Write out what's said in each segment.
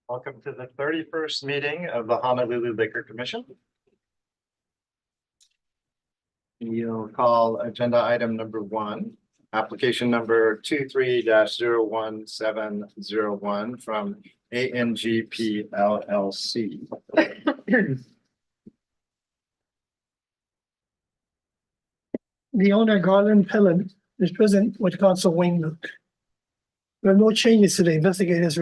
Welcome to the 31st meeting of the Honolulu Liquor Commission. You'll call agenda item number 1, application number 23-01701 from ANGP LLC. The owner, Garland Pellin, is present with Council Wayne Luke. There are no changes to the investigators.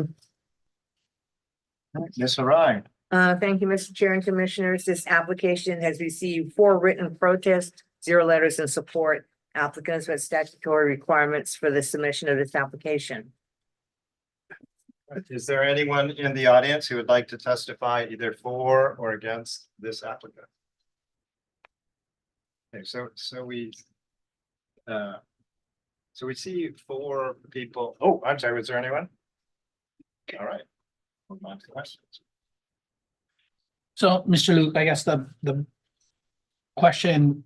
Ms. Harai, Thank you, Mr. Chair and Commissioners. This application has received 4 written protests, 0 letters in support. Applicants met statutory requirements for the submission of this application. is there anyone in the audience who would like to testify either for or against this applicant? Okay, so we see 4 people. Oh, I'm sorry, was there anyone? All right. Move on to questions. So, Mr. Luke, I guess the question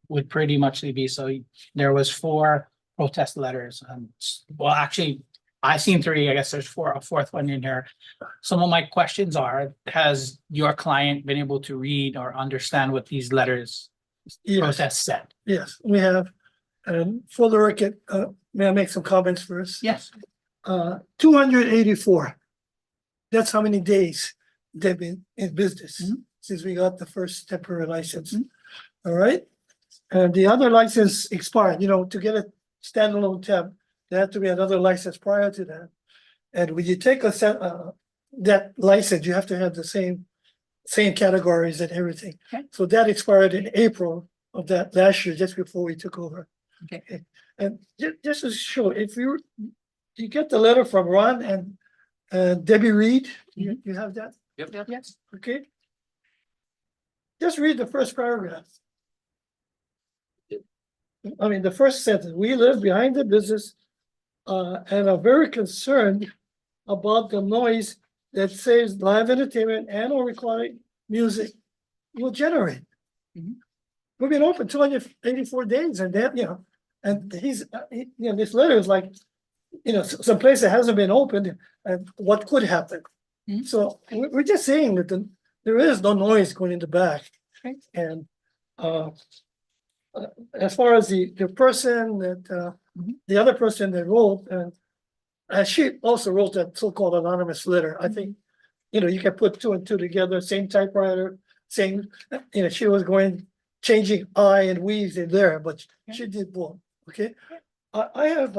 would pretty much be, so there was 4 protest letters, and well, actually, I seen 3, I guess there's a 4th one in here. Some of my questions are, has your client been able to read or understand what these letters protest said? Yes, we have. And for the record, may I make some comments first? Yes. 284. That's how many days they've been in business since we got the first temporary license. All right. And the other license expired, to get a standalone temp, there had to be another license prior to that. And when you take that license, you have to have the same categories and everything. Okay. So that expired in April of that last year, just before we took over. Okay. And just to show, if you get the letter from Ron and Debbie Reed, you have that? Yep. Yes. Okay. Just read the first paragraph. I mean, the first sentence, we live behind the business and are very concerned about the noise that says live entertainment and or recorded music will generate. We've been open 284 days and that, and this letter is like, some place that hasn't been opened and what could happen. So we're just saying that there is no noise going in the back. Okay. And as far as the person that the other person that wrote, she also wrote that so-called anonymous letter. I think, you can put 2 and 2 together, same typewriter, same, she was changing I and we's in there, but she did both. Okay. I have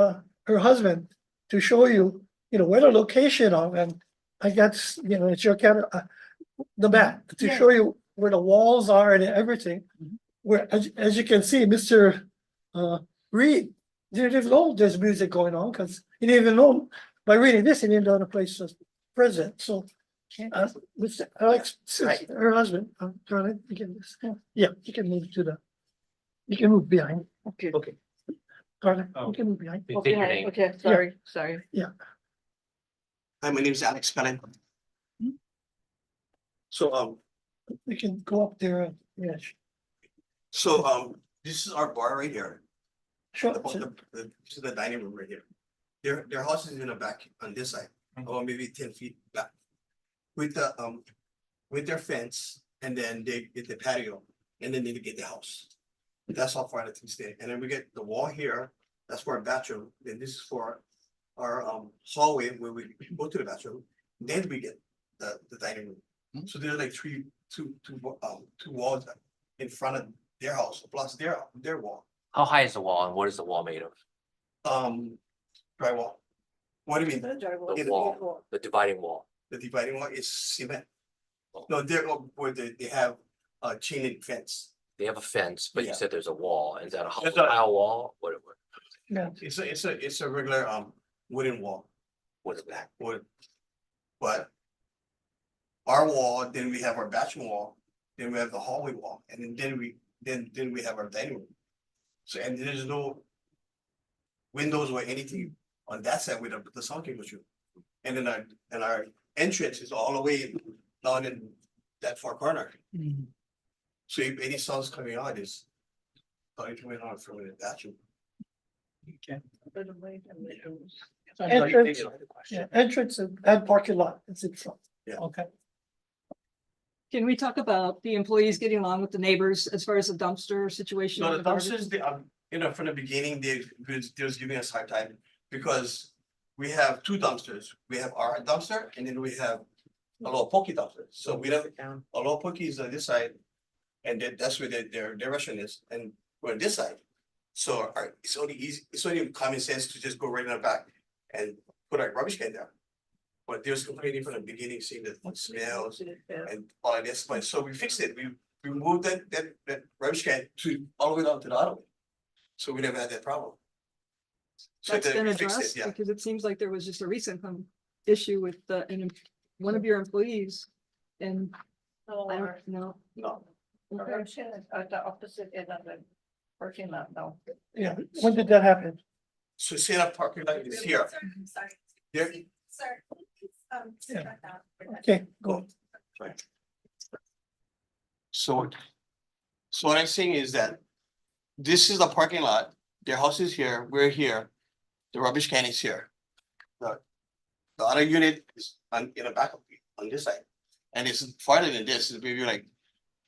her husband to show you, where the location of, and I got, it's your camera, the map to show you where the walls are and everything. Where, as you can see, Mr. Reed didn't even know there's music going on because he didn't even know by reading this, he didn't know the place was present. So, Mr. Alex, her husband, Charlie, you can this. Yeah, you can move you can move behind. Okay. Carla, you can move behind. Okay, sorry. Yeah. Hi, my name is Alex Pellin. So, We can go up there. Yeah. this is our bar right here. Sure. This is the dining room right here. Their house is in the back on this side, or maybe 10 feet back. With their fence, and then they get the patio, and then they get the house. That's how far the thing stay. And then we get the wall here, that's for our bathroom, then this is for our hallway where we go to the bathroom. Then we get the dining room. So there's like two walls in front of their house, plus their wall. How high is the wall and what is the wall made of? Drywall. What do you mean? The wall, the dividing wall. The dividing wall is cement. No, they're where they have a chain link fence. They have a fence, but Yeah. you said there's a wall. Is that a There's tile wall? What Yeah. It's a regular wooden wall. is that? Wood. But our wall, then we have our bathroom wall, then we have the hallway wall, and then we have our dining room. So, and there's no windows or anything on that side with the sound cable shoot. And then our entrance is all the way down in that far corner. So if any sounds coming out is coming out from the bathroom. Okay. So Entrance, You know, the question. yeah, entrance and parking lot, it's in front. Okay, Can we talk about the employees getting along with the neighbors as far as the dumpster situation? No, and the garbage? dumpsters, they, from the beginning, they was giving us hard time because we have two dumpsters. We have our dumpster and then we have a little pokey dumpster. So we have Sit down. a little pokey is on this side. And then that's where their restaurant is, and we're on this side. So it's only easy, it's only common sense to just go right in the back and put our rubbish can there. But they was complaining from the beginning, seeing the smells and all of this, but so we fixed it, we moved that rubbish can to all the way down to the other way. So we never had that problem. So That's then been we fixed addressed, it, yeah. because it seems like there was just a recent issue with one of your employees. And I don't know. No, At the opposite end of the parking lot now. Yeah, when did that happen? so say that parking lot is here, Sorry. there, Sir, sit back Okay, go. so. So what I'm saying is that this is the parking lot, their house is here, we're here, the rubbish can is here. The other unit is in the back of me, on this side, and it's farther than this, it's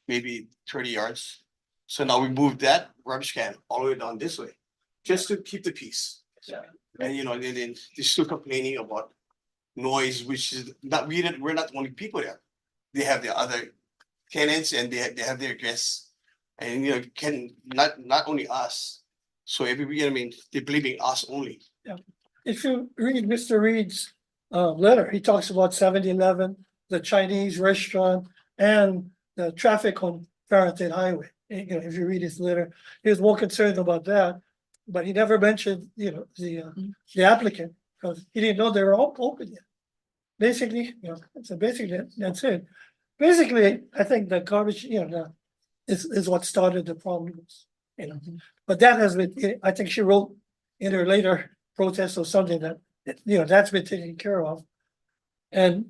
maybe 30 yards. So now we moved that rubbish can all the way down this way, just to keep the peace. Yeah. And then they're still complaining about noise, which is not, we're not the only people there. They have the other tenants and they have their guests. And not only us, so everybody, I mean, they're believing us only. If you read Mr. Reed's letter, he talks about 7-Eleven, the Chinese restaurant, and the traffic on Farrington Highway. If you read his letter, he was more concerned about that, but he never mentioned, the applicant, because he didn't know they were all open yet. Basically, so basically, that's it. Basically, I think the garbage, is what started the problems, But that has been, I think she wrote in her later protest or something that, that's been taken care of. And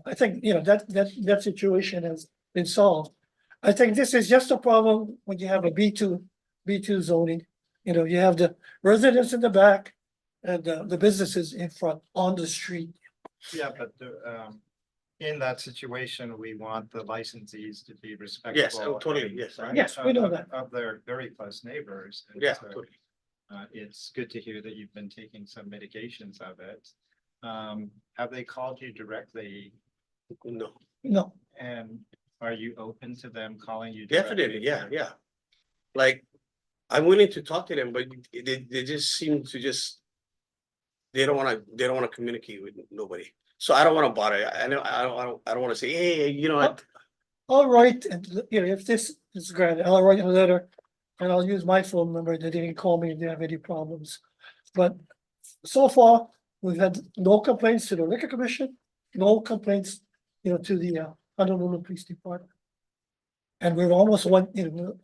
I think, that situation has been solved. I think this is just a problem when you have a B2 zoning. You have the residents in the back and the businesses in front on the street. Yeah, but in that situation, we want the licensees to be respectful. Yes, totally, and, yes. right, Yes, we know of- that. Of their very close neighbors. And Yeah, so, totally. It's good to hear that you've been taking some mitigations of it. Have they called you directly, No, No, and are you open to them calling you? definitely, directly? yeah. Like, I'm willing to talk to them, but they just seem to they don't wanna communicate with nobody. So I don't wanna bother. I don't wanna say, hey, I'll write, and if this is granted, I'll write a letter. And I'll use my phone number, they didn't call me if they have any problems. But so far, we've had no complaints to the liquor commission, no complaints, to the Honolulu Police Department. And we're almost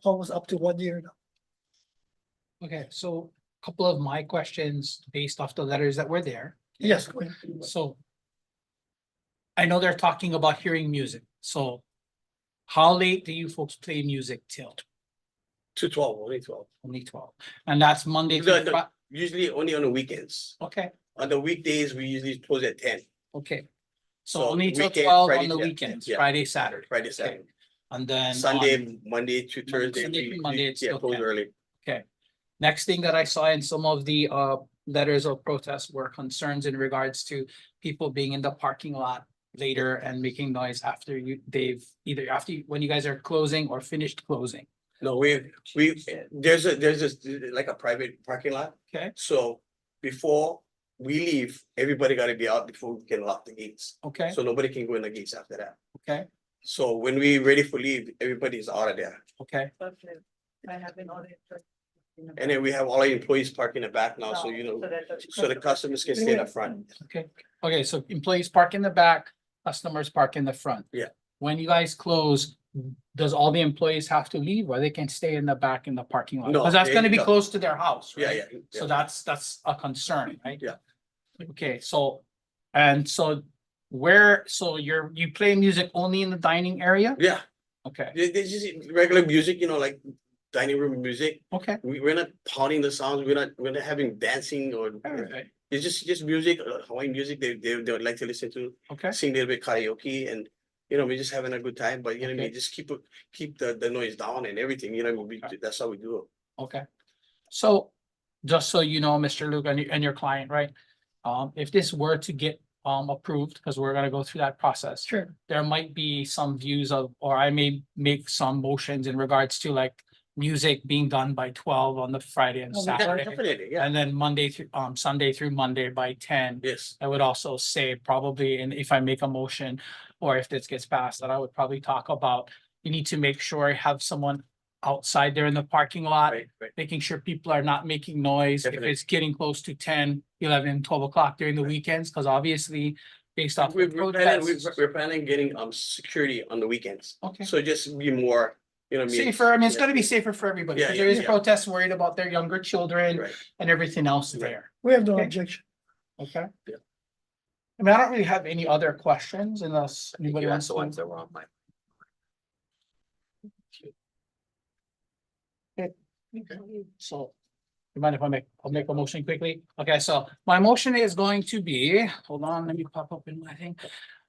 almost up to 1 year now. okay, so a couple of my questions based off the letters that were there. Yes, go ahead. So I know they're talking about hearing music, so how late do you folks play music till? to 12, only 12. Only 12, and that's Monday No, through no. Fri- Usually only on the weekends. Okay, On the weekdays, we usually close at 10, okay. So So only till weekend, 12 Friday, on the yeah, weekends, yeah. Friday, Saturday, Friday, Saturday. and then Sunday, on- Monday to Thursday. Sunday to we- Monday, we- it's yeah, still close 10. early. Next thing that I saw in some of the letters of protest were concerns in regards to people being in the parking lot later and making noise after when you guys are closing or finished closing. No, there's like a private parking lot. Okay. So before we leave, everybody gotta be out before we can lock the gates. Okay, So nobody can go in the gates after that. okay, So when we ready for leave, everybody's out of there. okay, I have been on it. And then we have all our employees parked in the back now, so so the customers can stay in the front. okay. Okay, so employees park in the back, customers park in the front. Yeah. When you guys close, does all the employees have to leave or they can stay in the back in the parking lot? No, Because that's gonna be no. close to their house, Yeah, right? yeah. So that's a concern, right? Yeah. Okay, so you play music only in the dining area? Yeah, Okay, they just regular music, like dining room music. okay. We're not pounding the sounds, we're not having dancing or Alright. It's just music, Hawaiian music, they would like to listen to, Okay, sing a little bit karaoke and, you know, we're just having a good time, but you know what I mean, Okay. just keep the noise down and everything, you know, that's how we do it. okay. So, just so you know, Mr. Luke and your client, right? If this were to get approved, because we're gonna go through that process. Sure. There might be some views of, or I may make some motions in regards to like music being done by 12 on the Friday and Oh, Yeah, Saturday. definitely, yeah, And then Monday through, Sunday through Monday by 10. yes, I would also say probably, and if I make a motion, or if this gets passed, that I would probably talk about, you need to make sure I have someone outside there in the parking lot, right. making sure people are not making noise. If Definitely. it's getting close to 10, 11, 12 o'clock during the Right. weekends, because obviously based off the We're planning, protests. we're planning getting security on the weekends, Okay. so just be more, you know what I mean. Safer, I mean, it's gonna be safer for everybody, Yeah, because yeah, there is yeah. protests worried about their younger children Right, and everything else Right. there, We have no Okay. objection. okay? Yeah. I mean, I don't really have any other questions unless I think anybody you wants asked the ones to. that were on my. So, you mind if I'll make a motion quickly? Okay, so my motion is going to be, hold on, let me pop up in my thing.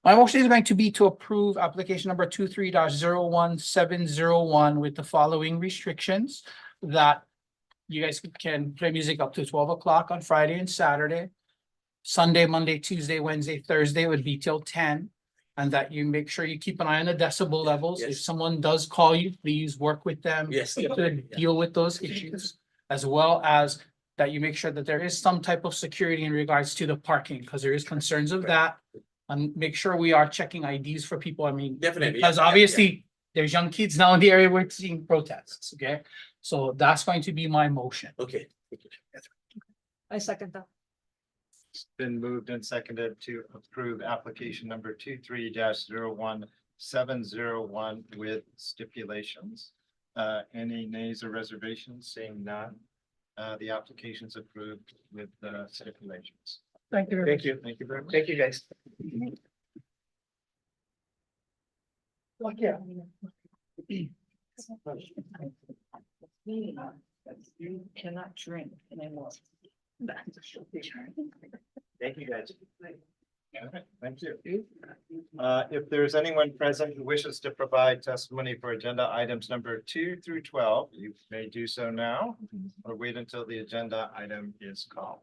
My motion is going to be to approve application number 23-01701 with the following restrictions. That you guys can play music up to 12 o'clock on Friday and Saturday. Sunday, Monday, Tuesday, Wednesday, Thursday would be till 10. And that you make sure you keep an eye on the decibel levels. If Yes. someone does call you, please work with them. Yes. To deal with those issues, as well as that you make sure that there is some type of security in regards to the parking, because there is concerns of that. And make sure we are checking IDs for people, I mean. Definitely, Because yeah, yeah, obviously, there's young kids now in the area, we're seeing protests, okay? So that's going to be my motion. okay. I second that. It's been moved and seconded to approve application number 23-01701 with stipulations. Any nays or reservations? Seeing none. The application's approved with the stipulations. Thank you. Thank you. Thank you very much. Thank you, guys. Yeah. You cannot drink anymore. Thank you, guys. Thank you. If there's anyone present who wishes to provide testimony for agenda items number 2 through 12, you may do so now or wait until the agenda item is called.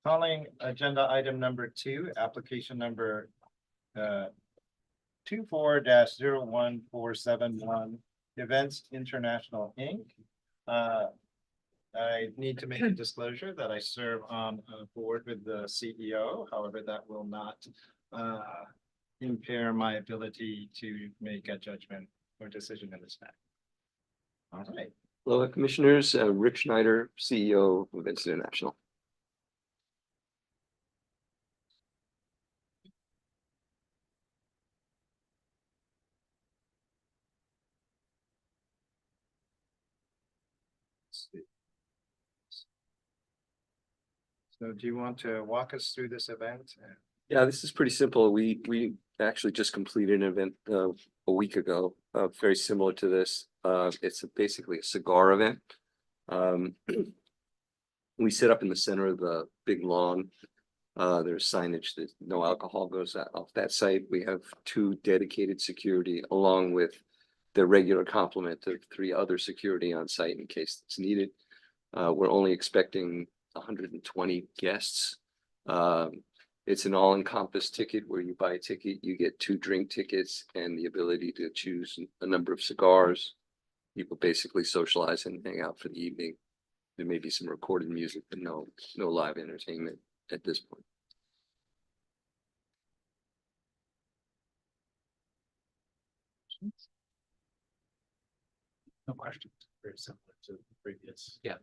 Calling agenda item number 2, application number 24-01471, Events International, Inc. I need to make a disclosure that I serve on a board with the CEO. However, that will not impair my ability to make a judgment or decision in this matter. All right. Hello, Commissioners. Rick Schneider, CEO of Events International. So do you want to walk us through this event? Yeah, this is pretty simple. We actually just completed an event a week ago, very similar to this. It's basically a cigar event. We sit up in the center of the big lawn. There's signage that no alcohol goes off that site. We have 2 dedicated security along with the regular complement of 3 other security on site in case it's needed. We're only expecting 120 guests. It's an all-encompass ticket where you buy a ticket, you get 2 drink tickets and the ability to choose a number of cigars. People basically socialize and hang out for the evening. There may be some recorded music, but no live entertainment at this point. No questions. Very similar to the previous. Yeah.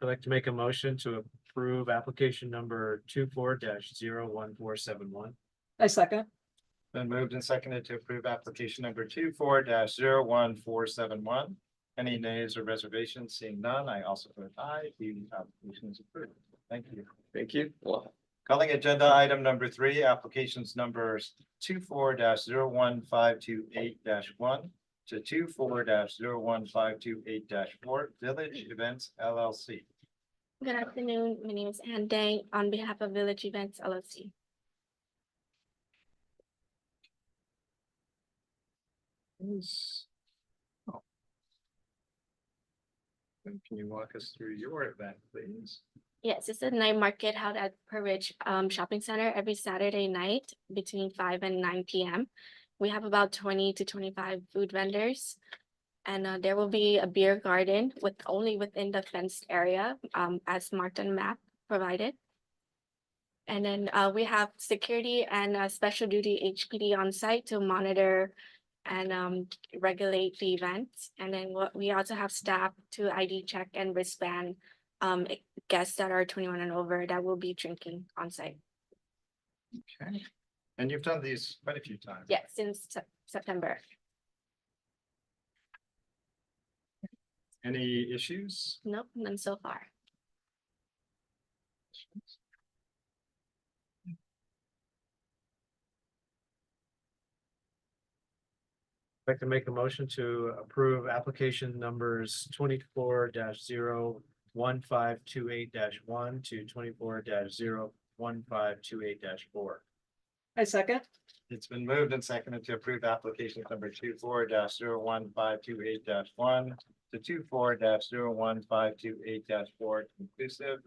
I'd like to make a motion to approve application number 24-01471. I second. Been moved and seconded to approve application number 24-01471. Any nays or reservations? Seeing none, I also vote aye. The application is approved. Thank you. Thank you. Well, Calling agenda item number 3, applications numbers 24-01528-1 to 24-01528-4, Village Events LLC. Good afternoon. My name is Ann Day on behalf of Village Events LLC. Oh. And can you walk us through your event, please? Yes, it's a night market held at Per Ridge Shopping Center every Saturday night between 5 and 9 p.m. We have about 20 to 25 food vendors. And there will be a beer garden with only within the fenced area as marked on map provided. And then we have security and special duty HPD on site to monitor and regulate the events. And then we also have staff to ID check and wristband guests that are 21 and over that will be drinking on site. Okay. And you've done these quite a few times. Yeah, since September. Any issues? Nope, none so far. I'd like to make a motion to approve application numbers 24-01528-1 to 24-01528-4. I second. It's been moved and seconded to approve application number 24-01528-1 to 24-01528-4 inclusive.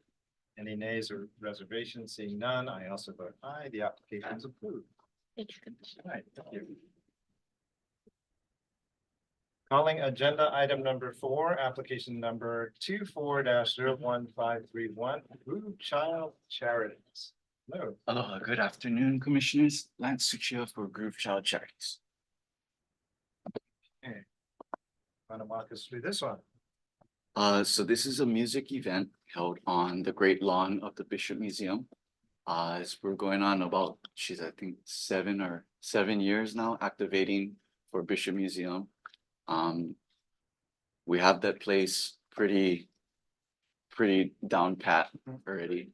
Any nays or reservations? Seeing none, I also vote aye. The application is approved. Thank you, Commissioner. All right, thank you. Calling agenda item number 4, application number 24-01531, Blue Child Charities. Hello. Aloha, good afternoon, Commissioners. Lance Suchio for Groove Child Charities. Want to walk us through this one? So this is a music event held on the Great Lawn of the Bishop Museum. As we're going on about, I think 7 years now activating for Bishop Museum. We have that place pretty down pat already.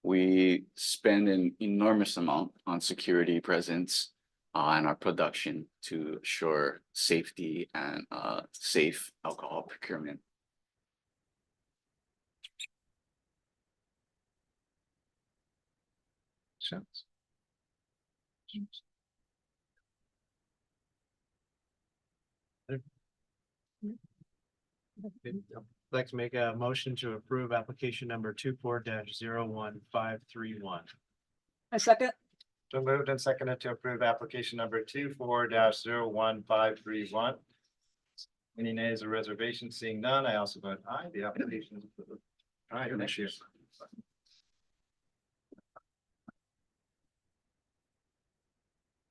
We spend an enormous amount on security presence and our production to assure safety and safe alcohol procurement. I'd like to make a motion to approve application number 24-01531. I second. So moved and seconded to approve application number 24-01531. Any nays or reservations? Seeing none, I also vote aye. The application is approved. All right, thank you.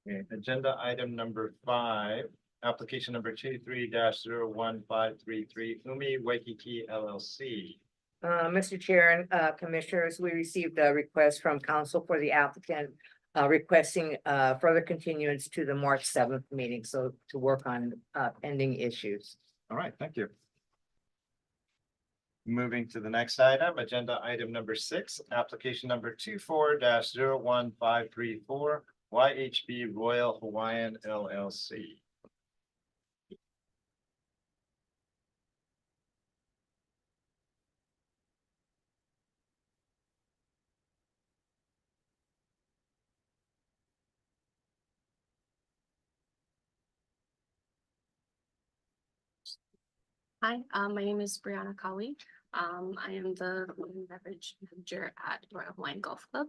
Okay, agenda item number 5, application number 23-01533, Umi Waikiki LLC. Mr. Chair and Commissioners, we received a request from council for the applicant requesting further continuance to the March 7th meeting, so to work on pending issues. All right, thank you. Moving to the next item, agenda item number 6, application number 24-01534, YHB Royal Hawaiian LLC. Hi, my name is Brianna Kawi. I am the food and beverage manager at Royal Hawaiian Golf Club.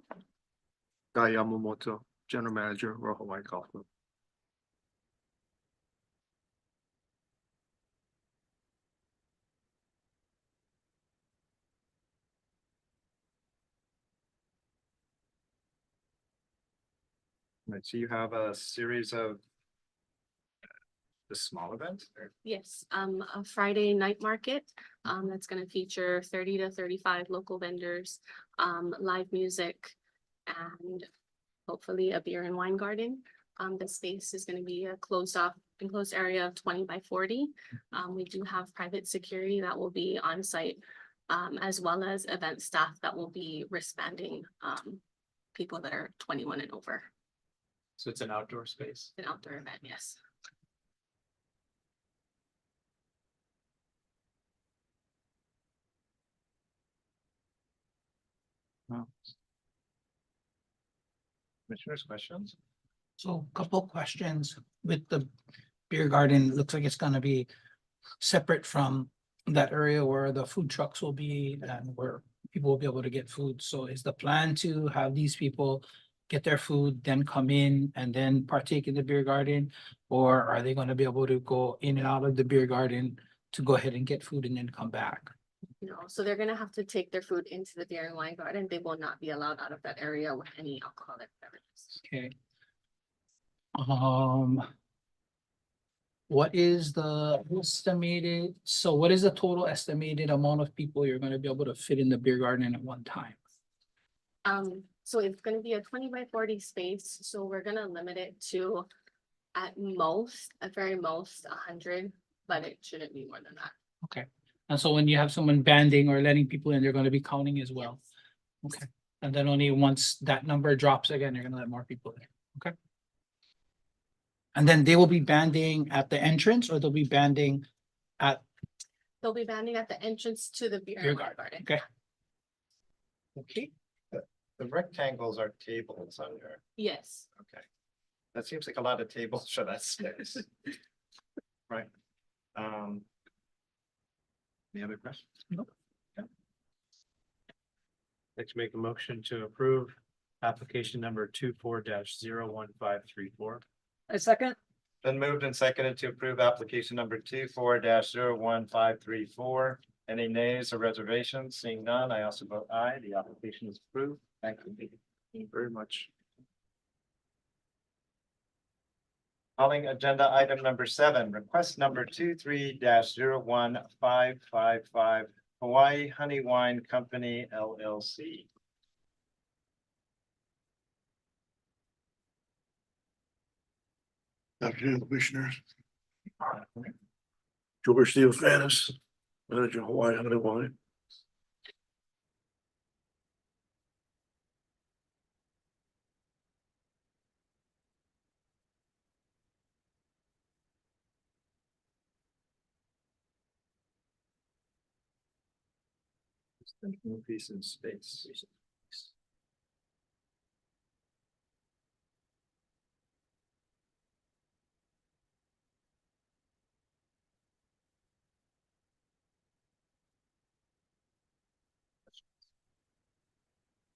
Guy Yamamoto, General Manager, Royal Hawaii Golf Club. Right, so you have a series of the small events? Yes, a Friday night market that's going to feature 30 to 35 local vendors, live music, and hopefully a beer and wine garden. The space is going to be a enclosed area of 20 by 40. We do have private security that will be on site as well as event staff that will be wristbanding, people that are 21 and over, So it's an outdoor space. an outdoor event, yes. Commissioners, questions? So a couple questions with the beer garden, looks like it's gonna be separate from that area where the food trucks will be and where people will be able to get food. So is the plan to have these people get their food, then come in and then partake in the beer garden? Or are they gonna be able to go in and out of the beer garden to go ahead and get food and then come back? No, so they're gonna have to take their food into the beer and wine garden. They will not be allowed out of that area with any alcoholic beverages. Okay. What is the estimated, so what is the total estimated amount of people you're gonna be able to fit in the beer garden at one time? So it's gonna be a 20 by 40 space, so we're gonna limit it to at most, at very most, 100, but it shouldn't be more than that. Okay, and so when you have someone banding or letting people in, they're gonna be counting as well? Okay, and then only once that number drops again, you're gonna let more people in, okay? And then they will be banding at the entrance or they'll be banding at They'll be banding at the entrance to the beer beer and wine garden, garden. okay? Okay. The rectangles are tables under, Yes. okay. That seems like a lot of tables for that space. Right. Any other questions? Nope. Let's make a motion to approve application number 24-01534. I second. Been moved and seconded to approve application number 24-01534. Any nays or reservations? Seeing none, I also vote aye. The application is approved. Thank you. Thank you very much. Calling agenda item number 7, request number 23-01555, Hawaii Honey Wine Company LLC. Afternoon, Commissioners. George Theophanis, Manager Hawaii Honey Wine. Piece in space.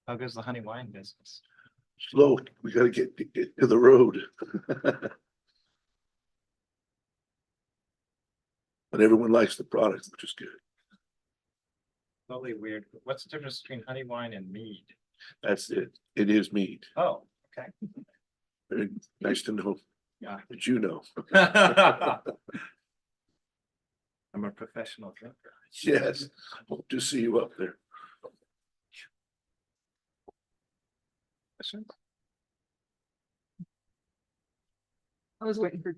How goes the honey wine business? Slow, we gotta get to the road. But everyone likes the product, which is good. Totally weird. What's the difference between honey wine and mead? That's it. It is mead. Oh, okay. Very nice to know Yeah. that you know. I'm a professional drinker. Yes, hope to see you up there. Questions? I was waiting for.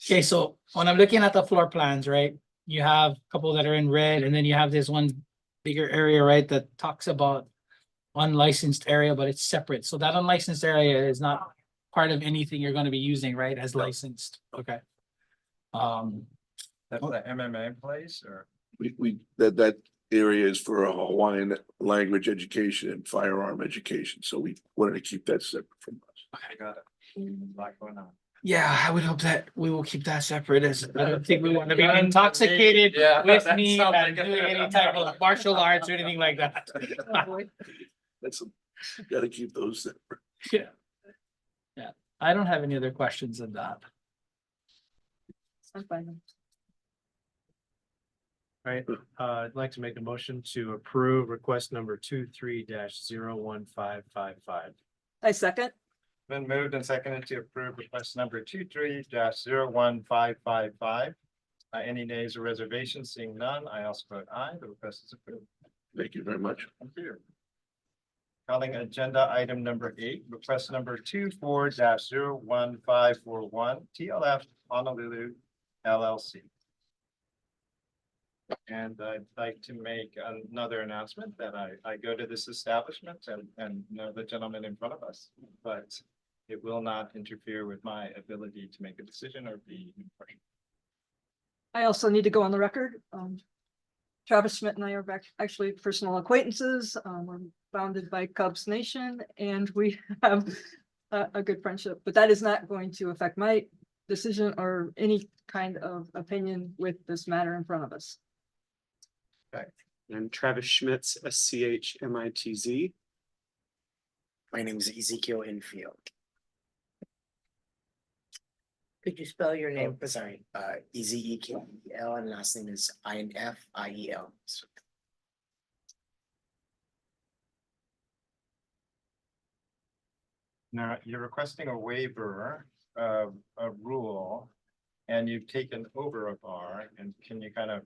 Okay, so when I'm looking at the floor plans, right, you have a couple that are in red, and then you have this one bigger area, right, that talks about unlicensed area, but it's separate. So that unlicensed area is not part of anything you're gonna be using, right, as licensed, okay? That's the MMA place or? That area is for a Hawaiian language education and firearm education, so we wanted to keep that separate from us. I got it. A lot going on. Yeah, I would hope that we will keep that separate, as I don't think we want to be intoxicated Yeah, with that me sounds and like a- doing any type of martial arts or anything like that. Oh, boy. That's, gotta keep those separate. Yeah. Yeah, I don't have any other questions than that. I'm fine. Right, I'd like to make a motion to approve request number 23-01555. I second. Been moved and seconded to approve request number 23-01555. Any nays or reservations? Seeing none, I also vote aye. The request is approved. Thank you very much. Thank you. Calling agenda item number 8, request number 24-01541, TLF Honolulu LLC. And I'd like to make another announcement that I go to this establishment and know the gentleman in front of us, but it will not interfere with my ability to make a decision or be impartial. I also need to go on the record. Travis Schmidt and I are actually personal acquaintances. We're founded by Cubs Nation and we have a good friendship, but that is not going to affect my decision or any kind of opinion with this matter in front of us. I'm Travis Schmitz, SCHMITZ. My name is Ezekiel Infield. Could you spell your name? Sorry, Ezekiel and last name is INFIEL. Now, you're requesting a waiver of a rule and you've taken over a bar, and can you kind of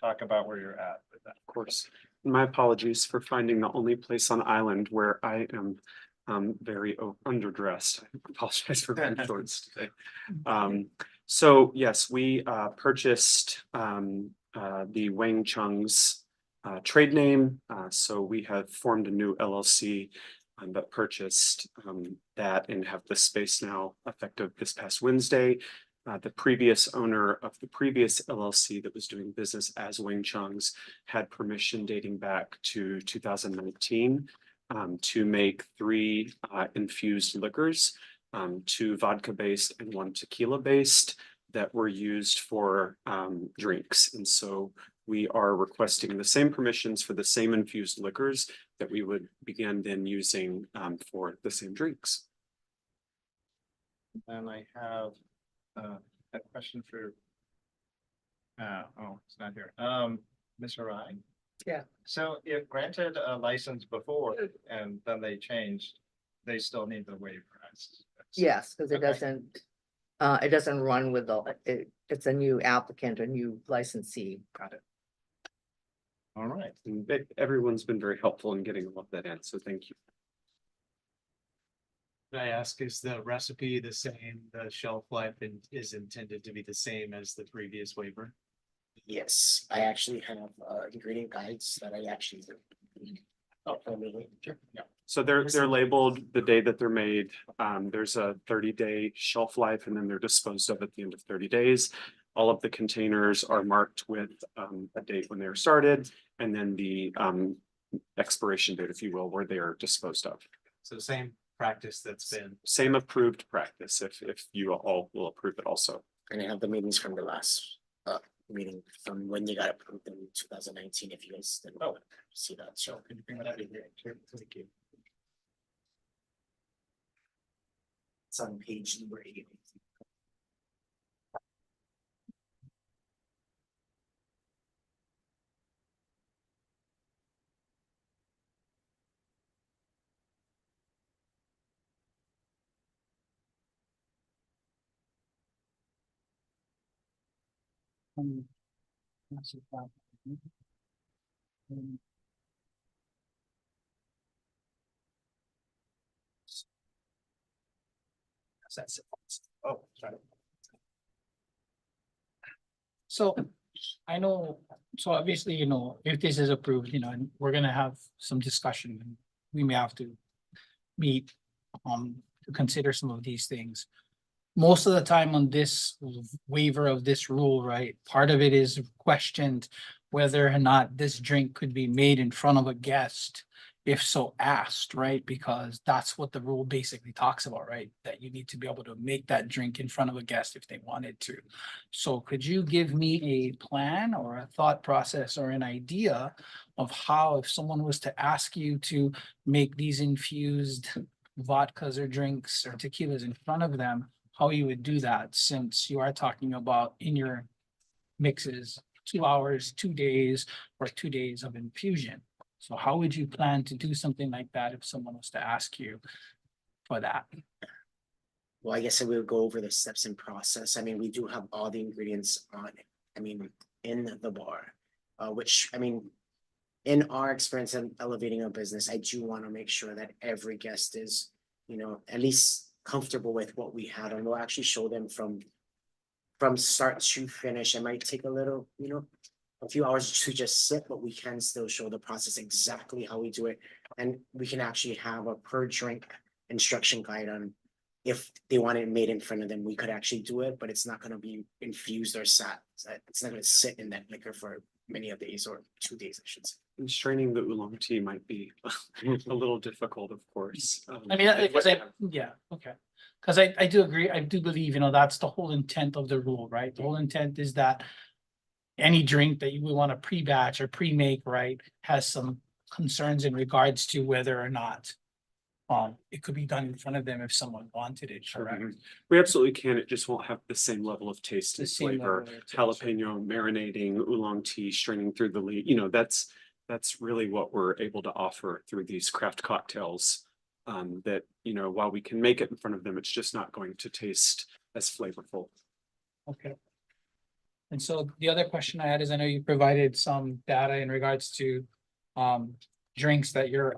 talk about where you're at with that? Of course, my apologies for finding the only place on island where I am very underdressed. I apologize for being shorts today. So yes, we purchased the Wang Chung's trade name. So we have formed a new LLC that purchased that and have the space now effective this past Wednesday. The previous owner of the previous LLC that was doing business as Wang Chung's had permission dating back to 2019 to make 3 infused liquors, 2 vodka-based and 1 tequila-based that were used for drinks. And so we are requesting the same permissions for the same infused liquors that we would begin then using for the same drinks. And I have a question for. Oh, it's not here. Mr. Ryan. Yeah. So if granted a license before and then they changed, they still need the waiver. Yes, because Okay. it doesn't run with it's a new applicant, a new licensee. Got it. All right. And everyone's been very helpful in getting all of that in, so thank you. Can I ask, is the recipe the same, the shelf life is intended to be the same as the previous waiver? Yes, I actually have ingredient guides that I actually. Oh, sure. Yeah. So they're labeled the day that they're made. There's a 30-day shelf life and then they're disposed of at the end of 30 days. All of the containers are marked with a date when they were started and then the expiration date, if you will, where they are disposed of. So same practice that's been. Same approved practice if you all will approve it also. And I have the meetings from the last meeting from when you got approved in 2019, if you guys didn't see that, so. Can you bring that up here? Sure. Thank you. It's on page number 8. That's it. Oh, sorry. So I know, so obviously, if this is approved, and we're gonna have some discussion, and we may have to meet to consider some of these things. Most of the time on this waiver of this rule, right, part of it is questioned whether or not this drink could be made in front of a guest, if so asked, right? Because that's what the rule basically talks about, right? That you need to be able to make that drink in front of a guest if they wanted to. So could you give me a plan or a thought process or an idea of how, if someone was to ask you to make these infused vodkas or drinks or tequilas in front of them, how you would do that, since you are talking about in your mixes 2 hours, 2 days, or 2 days of infusion? So how would you plan to do something like that if someone was to ask you for that? Well, I guess I will go over the steps and process. I mean, we do have all the ingredients on it. I mean, in the bar, which, I mean, in our experience in elevating a business, I do want to make sure that every guest is, at least comfortable with what we had, and we'll actually show them from start to finish. It might take a little, a few hours to just sit, but we can still show the process exactly how we do it. And we can actually have a per drink instruction guide on if they want it made in front of them, we could actually do it, but it's not gonna be infused or sat. It's not gonna sit in that liquor for many of days or 2 days, I should say. And straining the oolong tea might be a little difficult, of course. I mean, yeah, okay. Cause I do agree, I do believe, that's the whole intent of the rule, right? The whole intent is that any drink that you would want to pre-batch or pre-make, right, has some concerns in regards to whether or not it could be done in front of them if someone wanted it, correct? We absolutely can. It just won't have the same level of taste The and same flavor. level of taste. Jalapeno marinating, oolong tea, straining through the leaf, that's really what we're able to offer through these craft cocktails. That, while we can make it in front of them, it's just not going to taste as flavorful. Okay. And so the other question I had is, I know you provided some data in regards to drinks that you're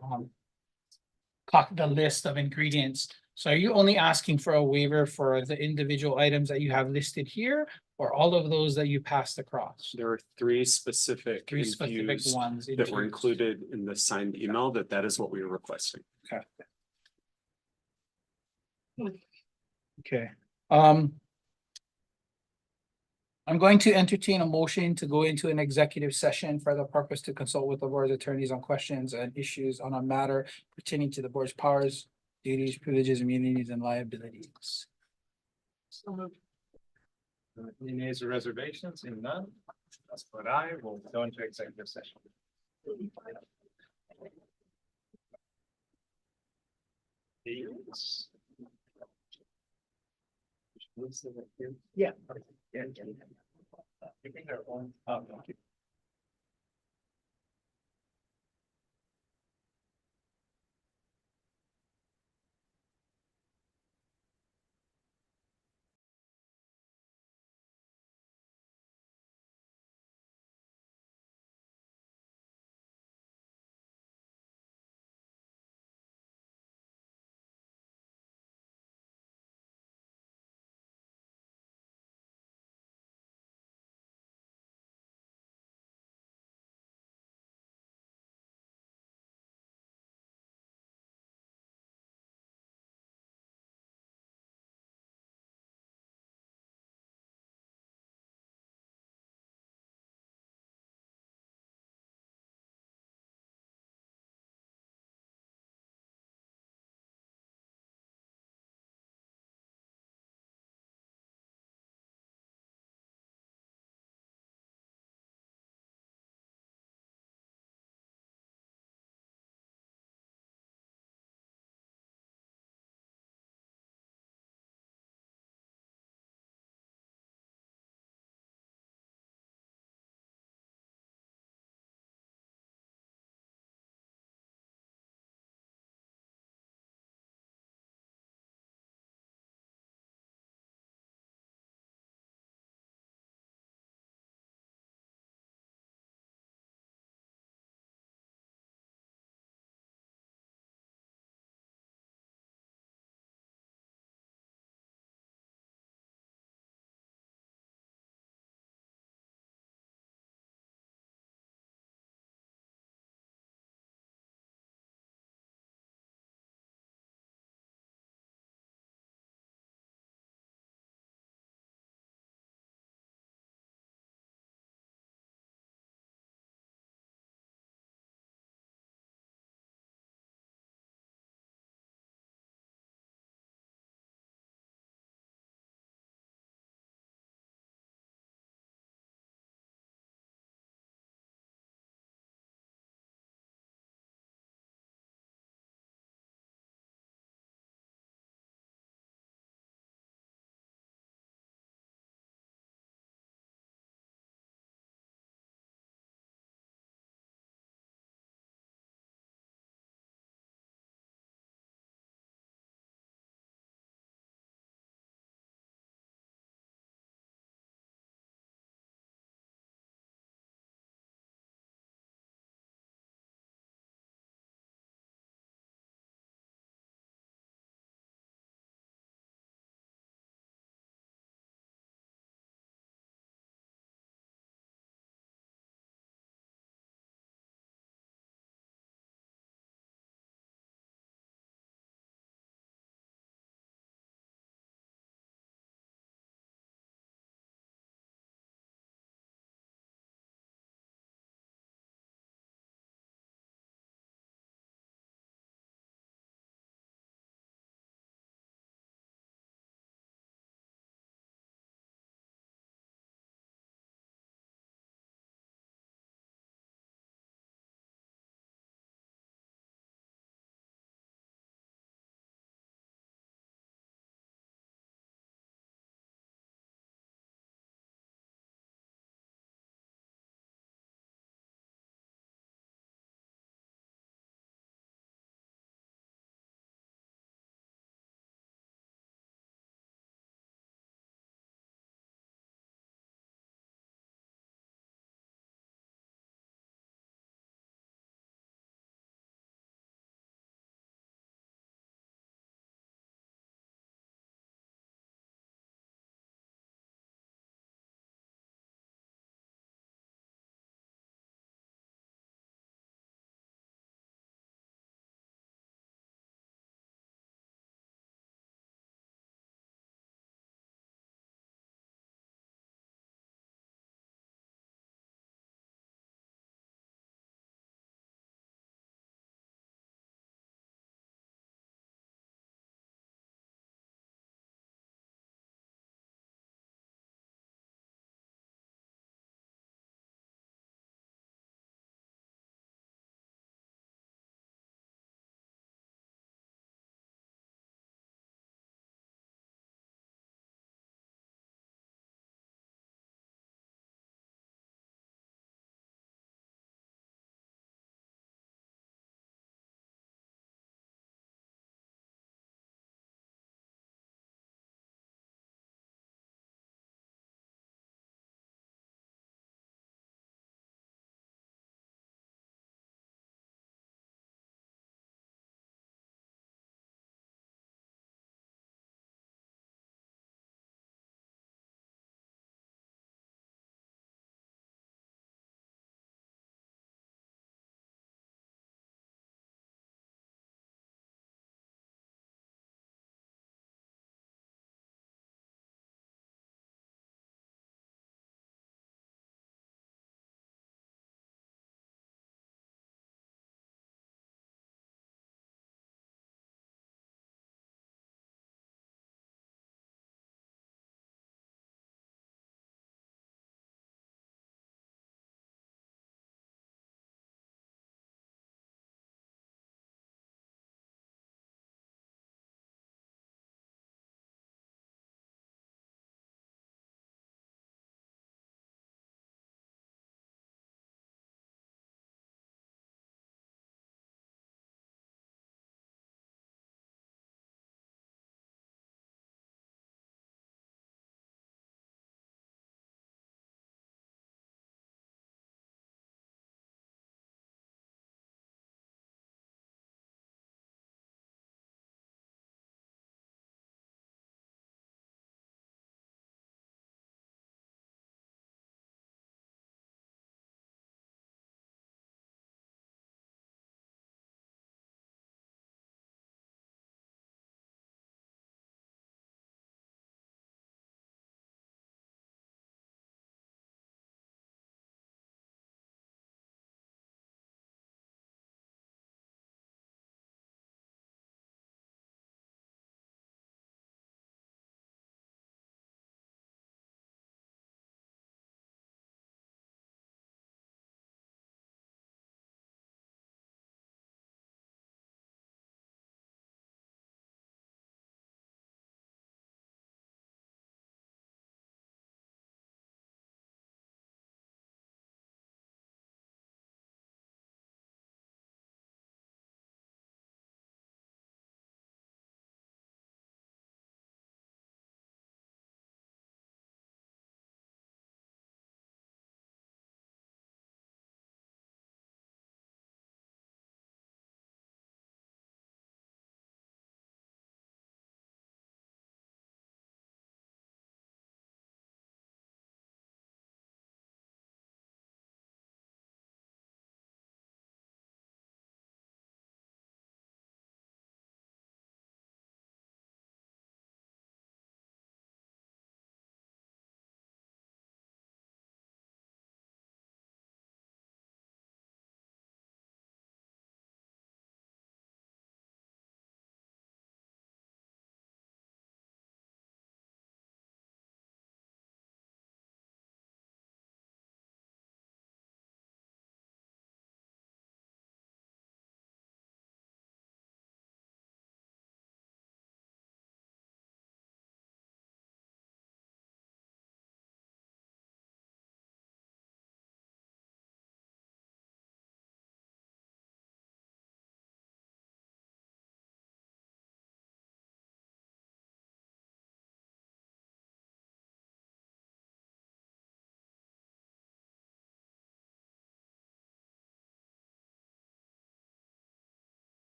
the list of ingredients. So are you only asking for a waiver for the individual items that you have listed here, or all of those that you passed across? There are three specific infused ones that were infused. included in the signed email that is what we were requesting. Okay. Okay, I'm going to entertain a motion to go into an executive session for the purpose to consult with the board's attorneys on questions and issues on a matter pertaining to the board's powers, duties, privileges, immunities, and liabilities. Any nays or reservations? Seeing none? That's what I will go into executive session. Yeah. Yeah.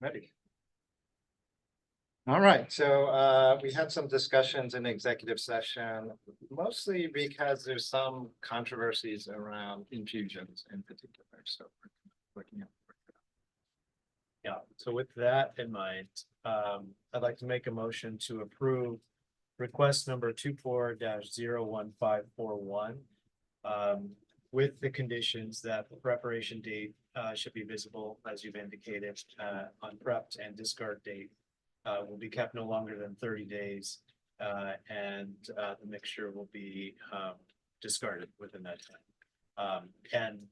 Ready. All right, so we had some discussions in executive session, mostly because there's some controversies around infusions in particular, so we're looking at. Yeah, so with that in mind, I'd like to make a motion to approve request number 24-01541. With the conditions that the preparation date should be visible, as you've indicated, on prepped and discard date will be kept no longer than 30 days. And the mixture will be discarded within that time. And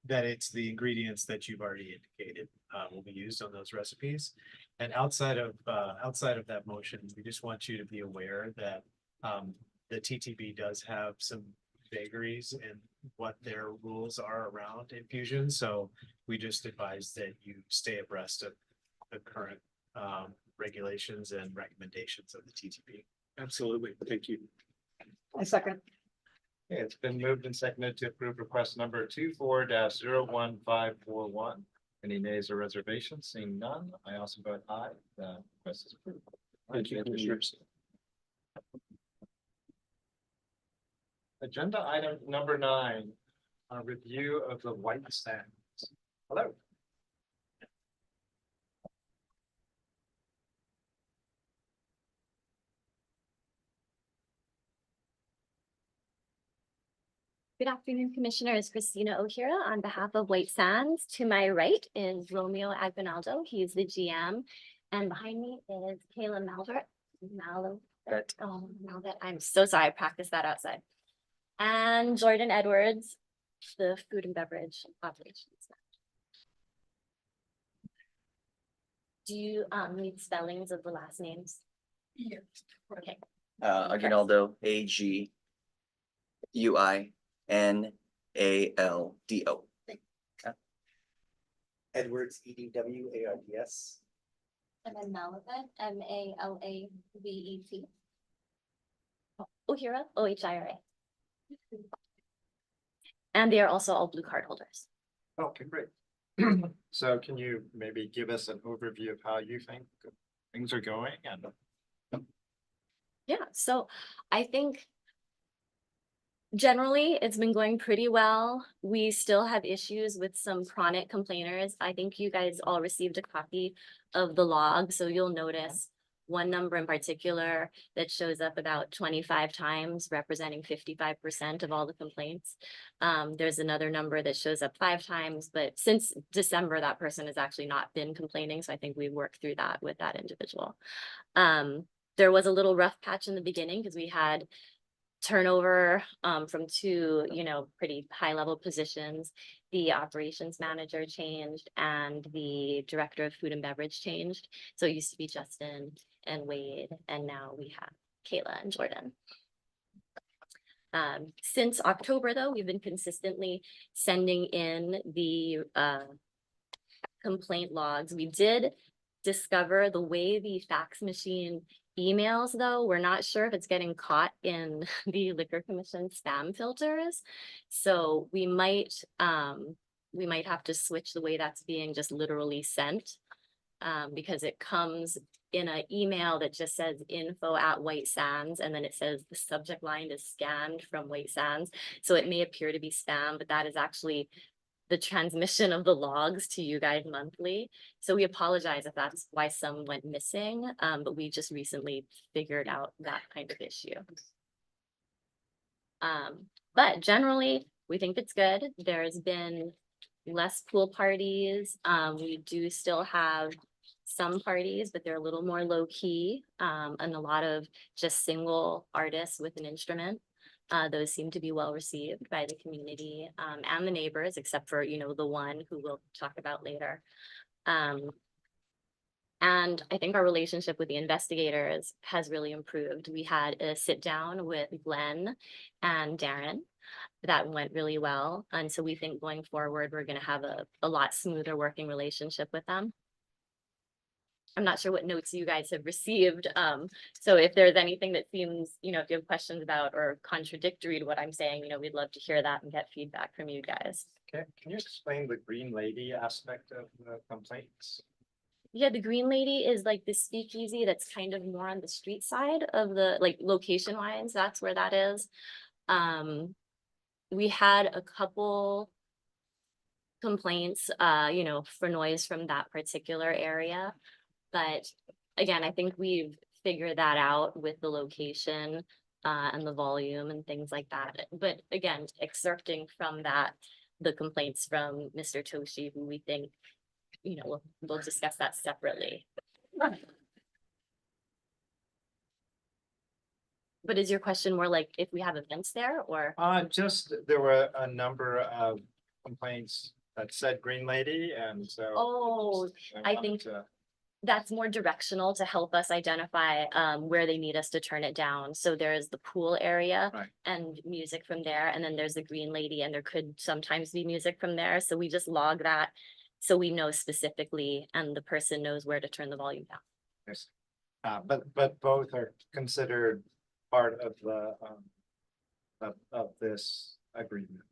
that it's the ingredients that you've already indicated will be used on those recipes. And outside of that motion, we just want you to be aware that the TTB does have some vagaries in what their rules are around infusion. So we just advise that you stay abreast of the current regulations and recommendations of the TTB. Absolutely. Thank you. I second. Okay, it's been moved and seconded to approve request number 24-01541. Any nays or reservations? Seeing none, I also vote aye. The request is approved. Thank you, Commissioners. Agenda item number 9, a review of the white sands. Hello. Good afternoon, Commissioners. Christina O'Hara on behalf of White Sands. To my right is Romeo Aguinaldo. He's the GM. And behind me is Kayla Malvert. Malvert. I'm so sorry. I practiced that outside. And Jordan Edwards, the food and beverage operations. Do you need spellings of the last names? Yeah. Okay. Aguinaldo, AGUINALDO. Edwards, EDWARDS. And then Malavet, MALAVET. O'Hara, OHIRA. And they are also all blue card holders. Okay, great. So can you maybe give us an overview of how you think things are going? And Yeah, so I think generally it's been going pretty well. We still have issues with some chronic complainers. I think you guys all received a copy of the log, so you'll notice one number in particular that shows up about 25 times, representing 55% of all the complaints. There's another number that shows up 5 times, but since December, that person has actually not been complaining. So I think we worked through that with that individual. There was a little rough patch in the beginning because we had turnover from 2, pretty high level positions. The operations manager changed and the director of food and beverage changed. So it used to be Justin and Wade, and now we have Kayla and Jordan. Since October, though, we've been consistently sending in the complaint logs. We did discover the way the fax machine emails, though, we're not sure if it's getting caught in the Liquor Commission spam filters. So we might have to switch the way that's being just literally sent, because it comes in an email that just says info@White Sands, and then it says the subject line is scanned from White Sands. So it may appear to be spam, but that is actually the transmission of the logs to you guys monthly. So we apologize if that's why some went missing, but we just recently figured out that kind of issue. But generally, we think it's good. There's been less pool parties. We do still have some parties, but they're a little more low key, and a lot of just single artists with an instrument. Those seem to be well received by the community and the neighbors, except for, the one who we'll talk about later. And I think our relationship with the investigators has really improved. We had a sit down with Glenn and Darren that went really well. And so we think going forward, we're going to have a lot smoother working relationship with them. I'm not sure what notes you guys have received. So if there's anything that seems, if you have questions about or contradictory to what I'm saying, we'd love to hear that and get feedback from you guys. okay, can you explain the green lady aspect of the complaints? Yeah, the Green Lady is like the speakeasy that's kind of more on the street side of the, like, location wise, that's where that is. We had a couple complaints, for noise from that particular area. But again, I think we've figured that out with the location, and the volume and things like that. But again, excerpting from that, the complaints from Mr. Toshi, who we think, we'll discuss that separately. But is your question more like if we have events there or? Just, there were a number of complaints that said Green Lady, and so. Oh, I wanted think to- that's more directional to help us identify where they need us to turn it down. So there's the pool area Right. and music from there, and then there's the Green Lady, and there could sometimes be music from there. So we just log that so we know specifically, and the person knows where to turn the volume down. Yes. But both are considered part of the, of this agreement.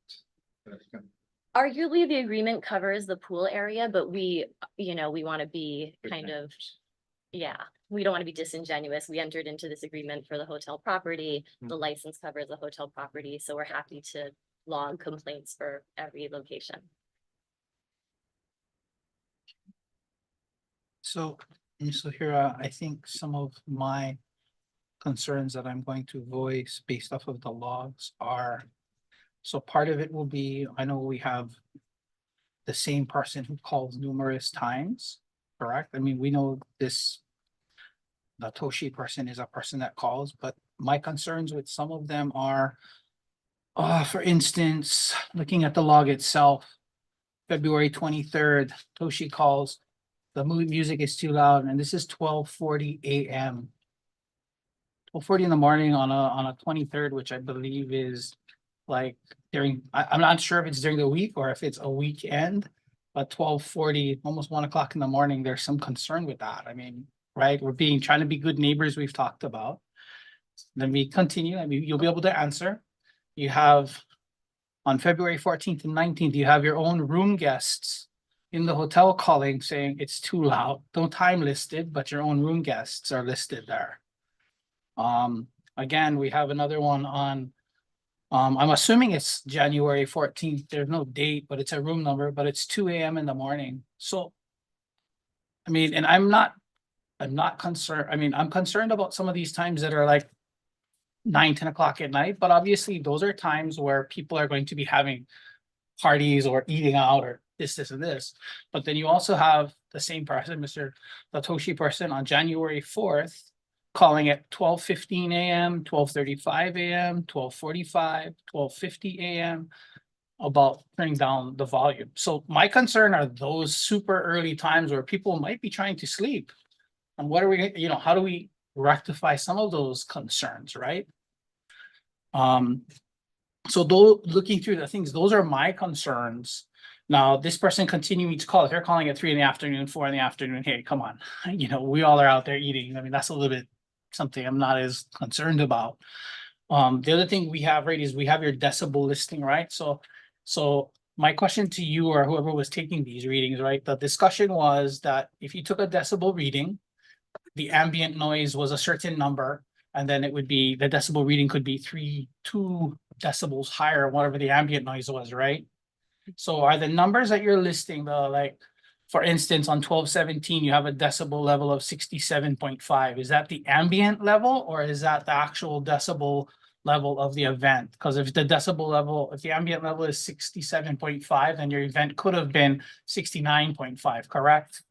Arguably, the agreement covers the pool area, but we want to be kind of, yeah, we don't want to be disingenuous. We entered into this agreement for the hotel property. The license covers the hotel property, so we're happy to log complaints for every location. So, here, I think some of my concerns that I'm going to voice based off of the logs are, so part of it will be, I know we have the same person who calls numerous times, correct? I mean, we know this, the Toshi person is a person that calls, but my concerns with some of them are, for instance, looking at the log itself, February 23rd, Toshi calls, the music is too loud, and this is 12:40 a.m. 12:40 in the morning on a 23rd, which I believe is like I'm not sure if it's during the week or if it's a weekend, but 12:40, almost 1 o'clock in the morning, there's some concern with that. I mean, right, we're trying to be good neighbors, we've talked about. Then we continue, I mean, you'll be able to answer. You have on February 14th and 19th, you have your own room guests in the hotel calling saying it's too loud. No time listed, but your own room guests are listed there. Again, we have another one on, I'm assuming it's January 14th. There's no date, but it's a room number, but it's 2 a.m. in the morning. So, I mean, and I'm not concerned. I mean, I'm concerned about some of these times that are like 9, 10 o'clock at night, but obviously those are times where people are going to be having parties or eating out or this, and this. But then you also have the same person, Mr. Latoshi person on January 4th, calling at 12:15 a.m., 12:35 a.m., 12:45, 12:50 a.m. about turning down the volume. So my concern are those super early times where people might be trying to sleep. And what are we, how do we rectify some of those concerns, right? So though looking through the things, those are my concerns. Now, this person continuing to call, if they're calling at 3 p.m, 4 p.m, hey, come on, we all are out there eating. I mean, that's a little bit something I'm not as concerned about. The other thing we have, right, is we have your decibel listing, right? So my question to you or whoever was taking these readings, right? The discussion was that if you took a decibel reading, the ambient noise was a certain number, and then it would be, the decibel reading could be 2 decibels higher, whatever the ambient noise was, right? So are the numbers that you're listing, for instance, on 12:17, you have a decibel level of 67.5. Is that the ambient level or is that the actual decibel level of the event? Because if the ambient level is 67.5, then your event could have been 69.5, correct?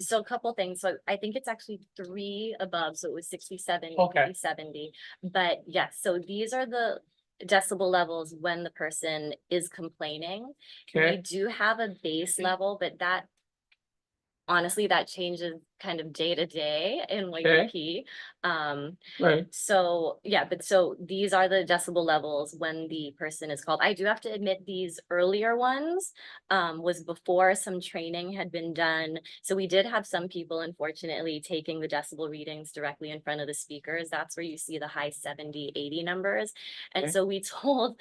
So a couple things. So I think it's actually 3 above. So it was 67, Okay. 70. But yes, so these are the decibel levels when the person is complaining. We Okay, do have a base level, but that honestly, that changes kind of day to day in Okay. YUP. Right. So, yeah, but so these are the decibel levels when the person is called. I do have to admit these earlier ones was before some training had been done. So we did have some people, unfortunately, taking the decibel readings directly in front of the speakers. That's where you see the high 70, 80 numbers. And Okay. so we told,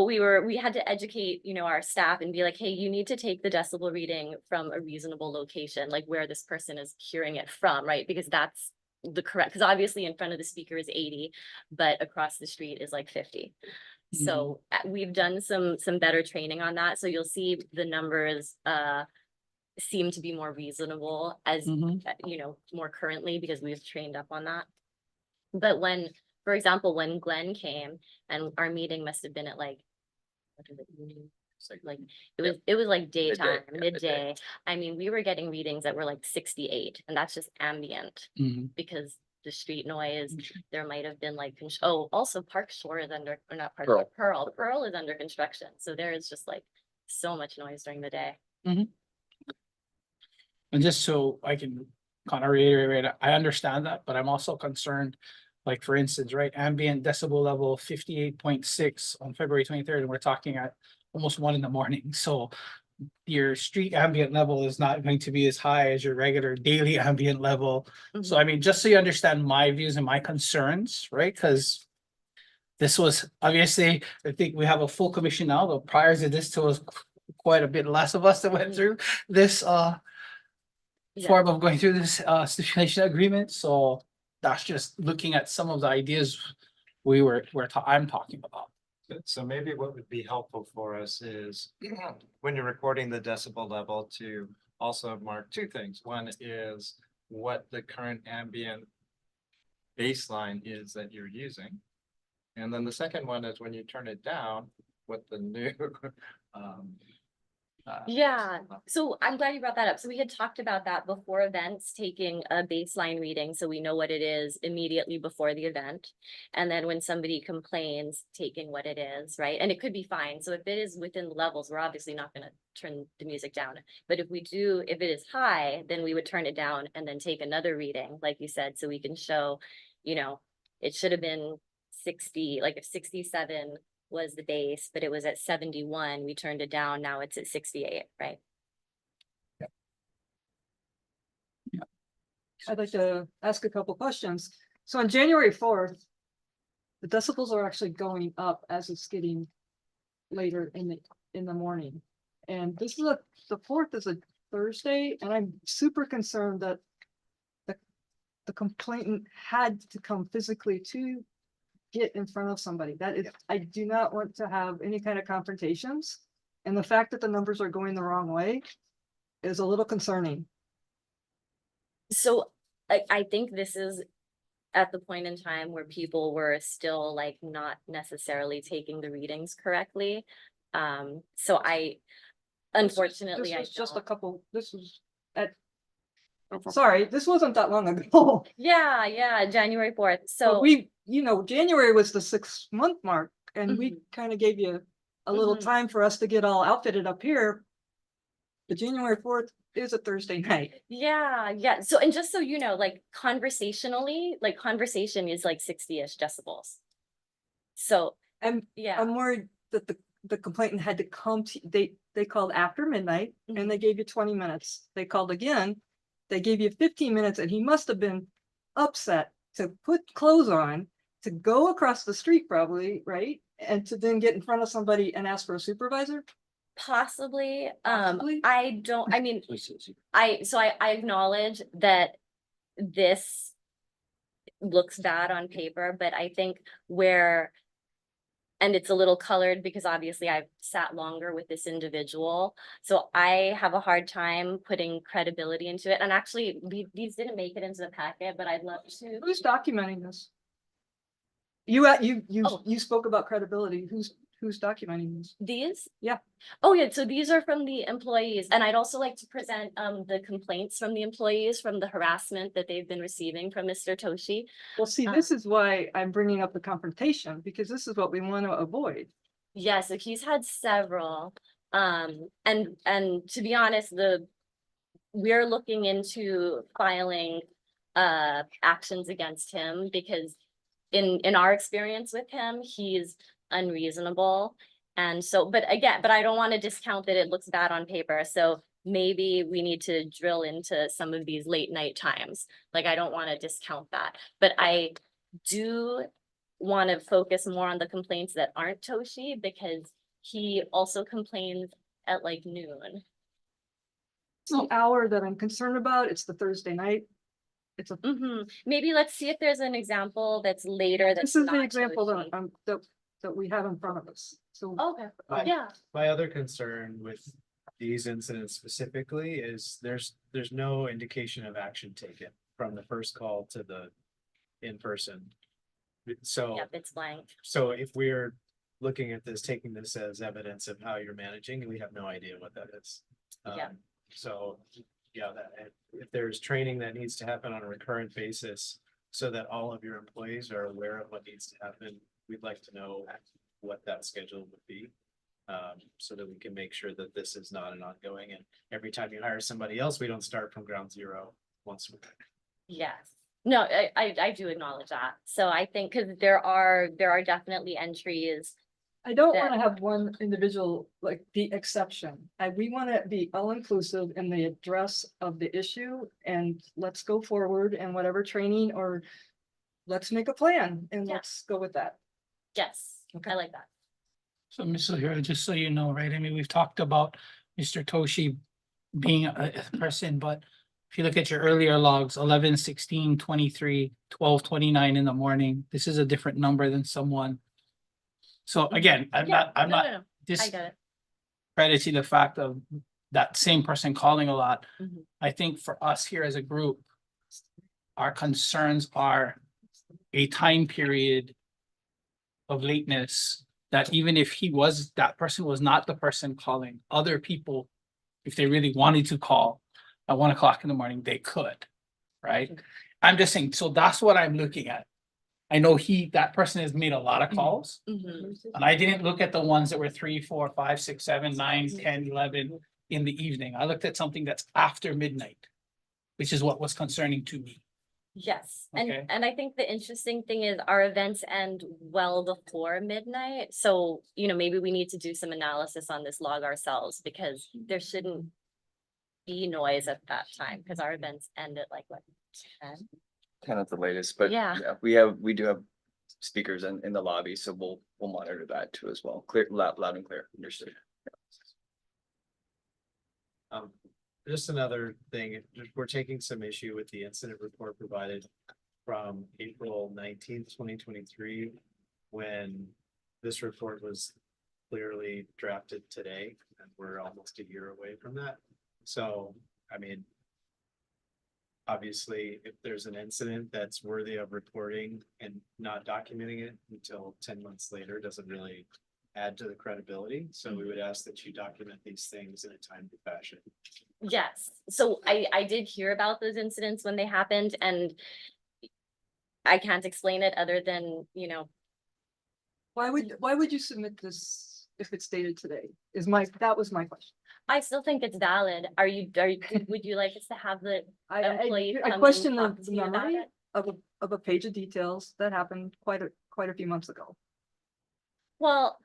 we had to educate, our staff and be like, hey, you need to take the decibel reading from a reasonable location, like where this person is hearing it from, right? Because that's the correct, because obviously in front of the speaker is 80, but across the street is like 50. So we've done some better training on that. So you'll see the numbers seem to be more reasonable as more currently because we've trained up on that. But when, for example, when Glenn came and our meeting must have been at like, what is it? Like it was like daytime, midday. I mean, we were getting readings that were like 68, and that's just ambient because the street noise. There might have been like also Park Shore is under, or not Park Shore, Pearl is under construction, so there is just like so much noise during the day. And just so I can kind of reiterate, I understand that, but I'm also concerned. Like for instance, right, ambient decibel level 58.6 on February 23rd, and we're talking at almost 1 a.m. So your street ambient level is not going to be as high as your regular daily ambient level. So I mean, just so you understand my views and my concerns, right? Because this was obviously, I think we have a full commission now, but prior to this, there was quite a bit less of us that went through this form of going through this stipulation agreement. So that's just looking at some of the ideas I'm talking about. So maybe what would be helpful for us is when you're recording the decibel level to also mark 2 things. One is what the current ambient baseline is that you're using. And then the second one is when you turn it down, what the new yeah, so I'm glad you brought that up. So we had talked about that before events, taking a baseline reading so we know what it is immediately before the event. And then when somebody complains, taking what it is, right? And it could be fine. So if it is within the levels, we're obviously not going to turn the music down. But if it is high, then we would turn it down and then take another reading, like you said, so we can show, it should have been 60, like if 67 was the base, but it was at 71, we turned it down, now it's at 68, right? I'd like to ask a couple questions. So on January 4th, the decibels are actually going up as it's getting later in the morning. And this is the 4th is a Thursday, and I'm super concerned that the complainant had to come physically to get in front of somebody. That is, I do not want to have any kind of confrontations. And the fact that the numbers are going the wrong way is a little concerning. So I think this is at the point in time where people were still like not necessarily taking the readings correctly. So unfortunately, this was just a couple, this was at, sorry, this wasn't that long ago. Yeah, January 4th. So but we, January was the 6-month mark, and we kind of gave you a little time for us to get all outfitted up here. The January 4th is a Thursday night. Yeah. So, and just so you know, like conversationally, like conversation is like 60-ish decibels. So, I'm worried that the complainant had to come to, they called after midnight and they gave you 20 minutes. They called again, they gave you 15 minutes, and he must have been upset to put clothes on, to go across the street probably, right? And to then get in front of somebody and ask for a supervisor? Possibly. Possibly? I acknowledge that this looks bad on paper, but I think and it's a little colored because obviously I've sat longer with this individual. So I have a hard time putting credibility into it. And actually, these didn't make it into the packet, but I'd love to. Who's documenting this? You spoke about credibility. Who's documenting this? These? Yeah. Oh yeah, so these are from the employees. And I'd also like to present the complaints from the employees from the harassment that they've been receiving from Mr. Toshi. Well, see, this is why I'm bringing up the confrontation, because this is what we want to avoid. Yeah, so he's had several. And to be honest, we're looking into filing actions against him because in our experience with him, he's unreasonable. And so, but again, but I don't want to discount that it looks bad on paper. So maybe we need to drill into some of these late night times. Like, I don't want to discount that, but I do want to focus more on the complaints that aren't Toshi because he also complains at like noon. It's the hour that I'm concerned about. It's the Thursday night. It's a, Maybe let's see if there's an example that's later. this That's is the not example Toshi. that we have in front of us. So Okay, Right. yeah. My other concern with these incidents specifically is there's no indication of action taken from the first call to the in-person. So, Yep, it's blank. so if we're looking at this, taking this as evidence of how you're managing, we have no idea what that is. Yeah. So, yeah, that, if there's training that needs to happen on a recurrent basis so that all of your employees are aware of what needs to happen, we'd like to know what that schedule would be. So that we can make sure that this is not an ongoing, and every time you hire somebody else, we don't start from ground zero once. Yes. No, I do acknowledge that. So I think, because there are definitely entries. I don't that- want to have one individual like the exception. We want to be all inclusive in the address of the issue and let's go forward and whatever training or let's make a plan and Yeah. let's go with that. Yes, Okay. I like that. So Ms. O'Hara, just so you know, right, I mean, we've talked about Mr. Toshi being a person, but if you look at your earlier logs, 11, 16, 23, 12, 29 in the morning, this is a different number than someone. So again, I'm Yeah, not no. I discrediting get it. the fact of that same person calling a lot. Mhm. I think for us here as a group, our concerns are a time period of lateness that even if that person was not the person calling, other people, if they really wanted to call at 1 o'clock in the morning, they could, right? I'm just saying, so that's what I'm looking at. I know that person has made a lot of calls, Mhm. and I didn't look at the ones that were 3, 4, 5, 6, 7, 9, 10, 11 in the evening. I looked at something that's after midnight, which is what was concerning to me. Yes, Okay. and I think the interesting thing is our events end well before midnight. So, maybe we need to do some analysis on this log ourselves because there shouldn't be noise at that time because our events end at like what, 10? 10 at the latest, but Yeah. we do have speakers in the lobby, so we'll monitor that too as well. Clear, loud and clear, understood. Just another thing, we're taking some issue with the incident report provided from April 19th, 2023, when this report was clearly drafted today, and we're almost a year away from that. So, I mean, obviously, if there's an incident that's worthy of reporting and not documenting it until 10 months later, doesn't really add to the credibility. So we would ask that you document these things in a timely fashion. Yes, so I did hear about those incidents when they happened and I can't explain it other than, Why would you submit this if it's dated today? That was my question. I still think it's valid. Would you like us to have the employee I come and question talk the to you about memory it? of a page of details that happened quite a few months ago. Well,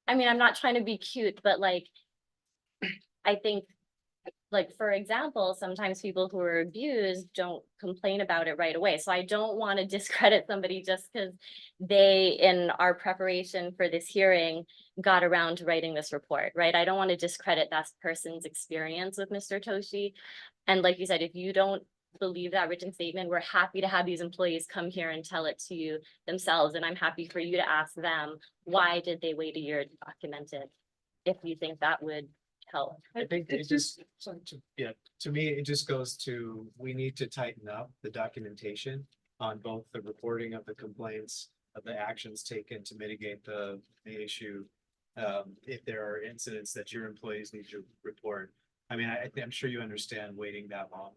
I mean, I'm not trying to be cute, but like, I think, like, for example, sometimes people who are abused don't complain about it right away. So I don't want to discredit somebody just because they, in our preparation for this hearing, got around to writing this report, right? I don't want to discredit that person's experience with Mr. Toshi. And like you said, if you don't believe that written statement, we're happy to have these employees come here and tell it to you themselves. And I'm happy for you to ask them, why did they wait a year to document it? If you think that would help. I think it just, to me, it just goes to, we need to tighten up the documentation on both the reporting of the complaints, of the actions taken to mitigate the issue. If there are incidents that your employees need to report. I mean, I'm sure you understand waiting that long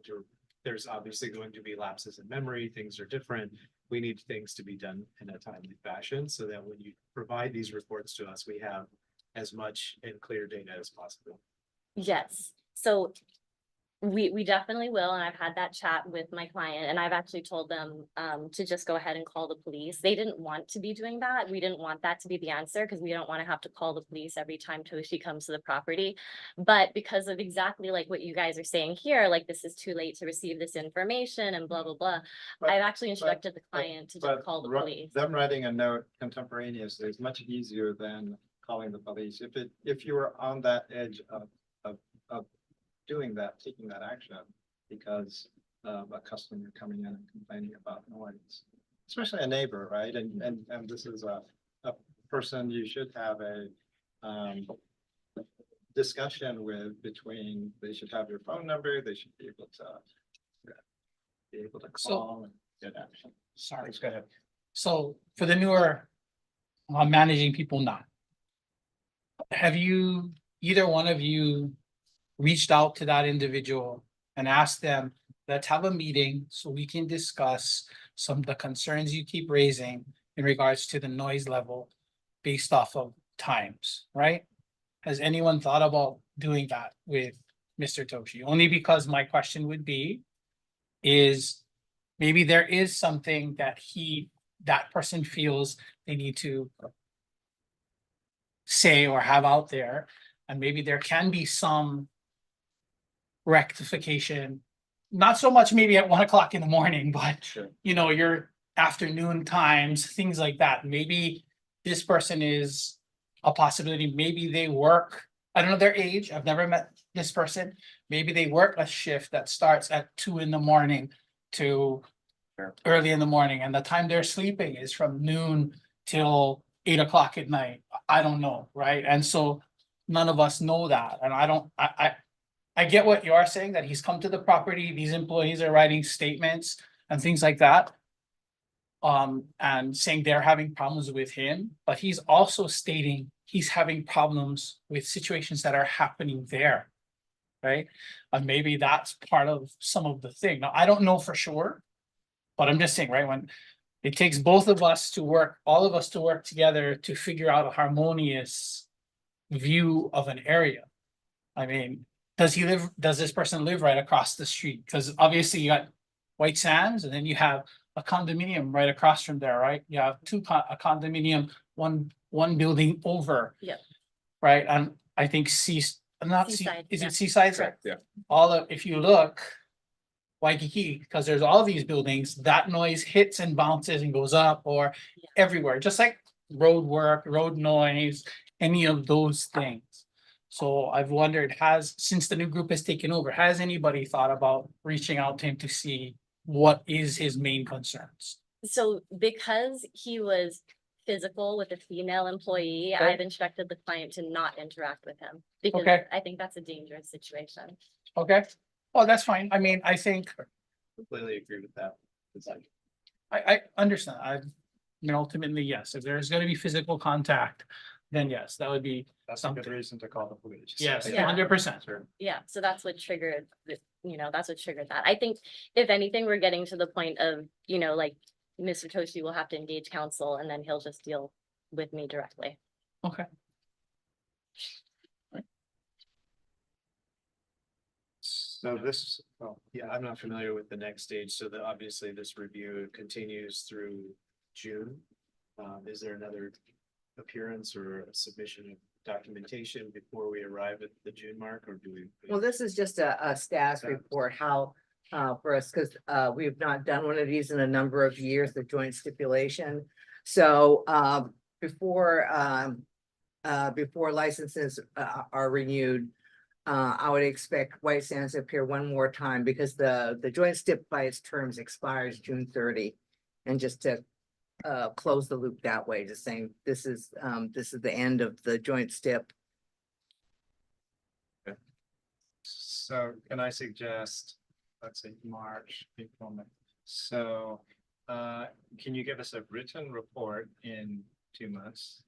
there's obviously going to be lapses in memory, things are different. We need things to be done in a timely fashion so that when you provide these reports to us, we have as much and clear data as possible. Yes, so We definitely will, and I've had that chat with my client, and I've actually told them to just go ahead and call the police. They didn't want to be doing that. We didn't want that to be the answer because we don't want to have to call the police every time Toshi comes to the property. But because of exactly like what you guys are saying here, like this is too late to receive this information and blah, blah, blah. But- I've actually instructed the client to just But call the ru- police. Them writing a note contemporaneously is much easier than calling the police. If you were on that edge of doing that, taking that action because of a customer coming in and complaining about noise, especially a neighbor, right? And this is a person you should have a discussion with between, they should have your phone number, they should be able to call and get action. Sorry. Let's go ahead. So for the newer managing people now, have you, either one of you reached out to that individual and asked them, let's have a meeting so we can discuss some of the concerns you keep raising in regards to the noise level based off of times, right? Has anyone thought about doing that with Mr. Toshi? Only because my question would be, is maybe there is something that person feels they need to say or have out there, and maybe there can be some rectification, not so much maybe at 1 o'clock in the morning, but you know, your afternoon times, things like that. Maybe this person is a possibility. Maybe they work, I don't know their age, I've never met this person. Maybe they work a shift that starts at 2 in the morning to early in the morning, and the time they're sleeping is from noon till 8 o'clock at night. I don't know, right? And so none of us know that. And I get what you are saying, that he's come to the property, these employees are writing statements and things like that. And saying they're having problems with him, but he's also stating he's having problems with situations that are happening there. Right? And maybe that's part of some of the thing. Now, I don't know for sure, but I'm just saying, right, when it takes both of us to work, all of us to work together to figure out a harmonious view of an area. I mean, does this person live right across the street? Because obviously you got White Sands and then you have a condominium right across from there, right? You have a condominium, one building over. Yeah. Right, and I think Seaside, is yeah. it Seaside? Correct, yeah. If you look, Waikiki, because there's all these buildings, that noise hits and bounces and goes up or everywhere, just like road work, road noise, any of those things. So I've wondered, since the new group has taken over, has anybody thought about reaching out to him to see what is his main concerns? So because he was physical with a female employee, Okay. I've instructed the client to not interact with him because Okay. I think that's a dangerous situation. Okay, well, that's fine. I mean, I think Completely agree with that. It's like, I understand. I mean, ultimately, yes, if there's gonna be physical contact, then yes, that would be that's a good something. reason to call the police. Yes, Yeah. 100%. Yeah, so that's what triggered that's what triggered that. I think if anything, we're getting to the point of, like Mr. Toshi will have to engage counsel and then he'll just deal with me directly. Okay. So this, yeah, I'm not familiar with the next stage, so that obviously this review continues through June. Is there another appearance or a submission of documentation before we arrive at the June mark, or do we? Well, this is just a status report, how, for us, because, we have not done one of these in a number of years, the joint stipulation. So, before licenses, are renewed, I would expect White Sands to appear one more time because the joint stip by its terms expires June 30. And just to close the loop that way, just saying this is the end of the joint stip. So can I suggest, let's say March, April, May. So can you give us a written report in 2 months?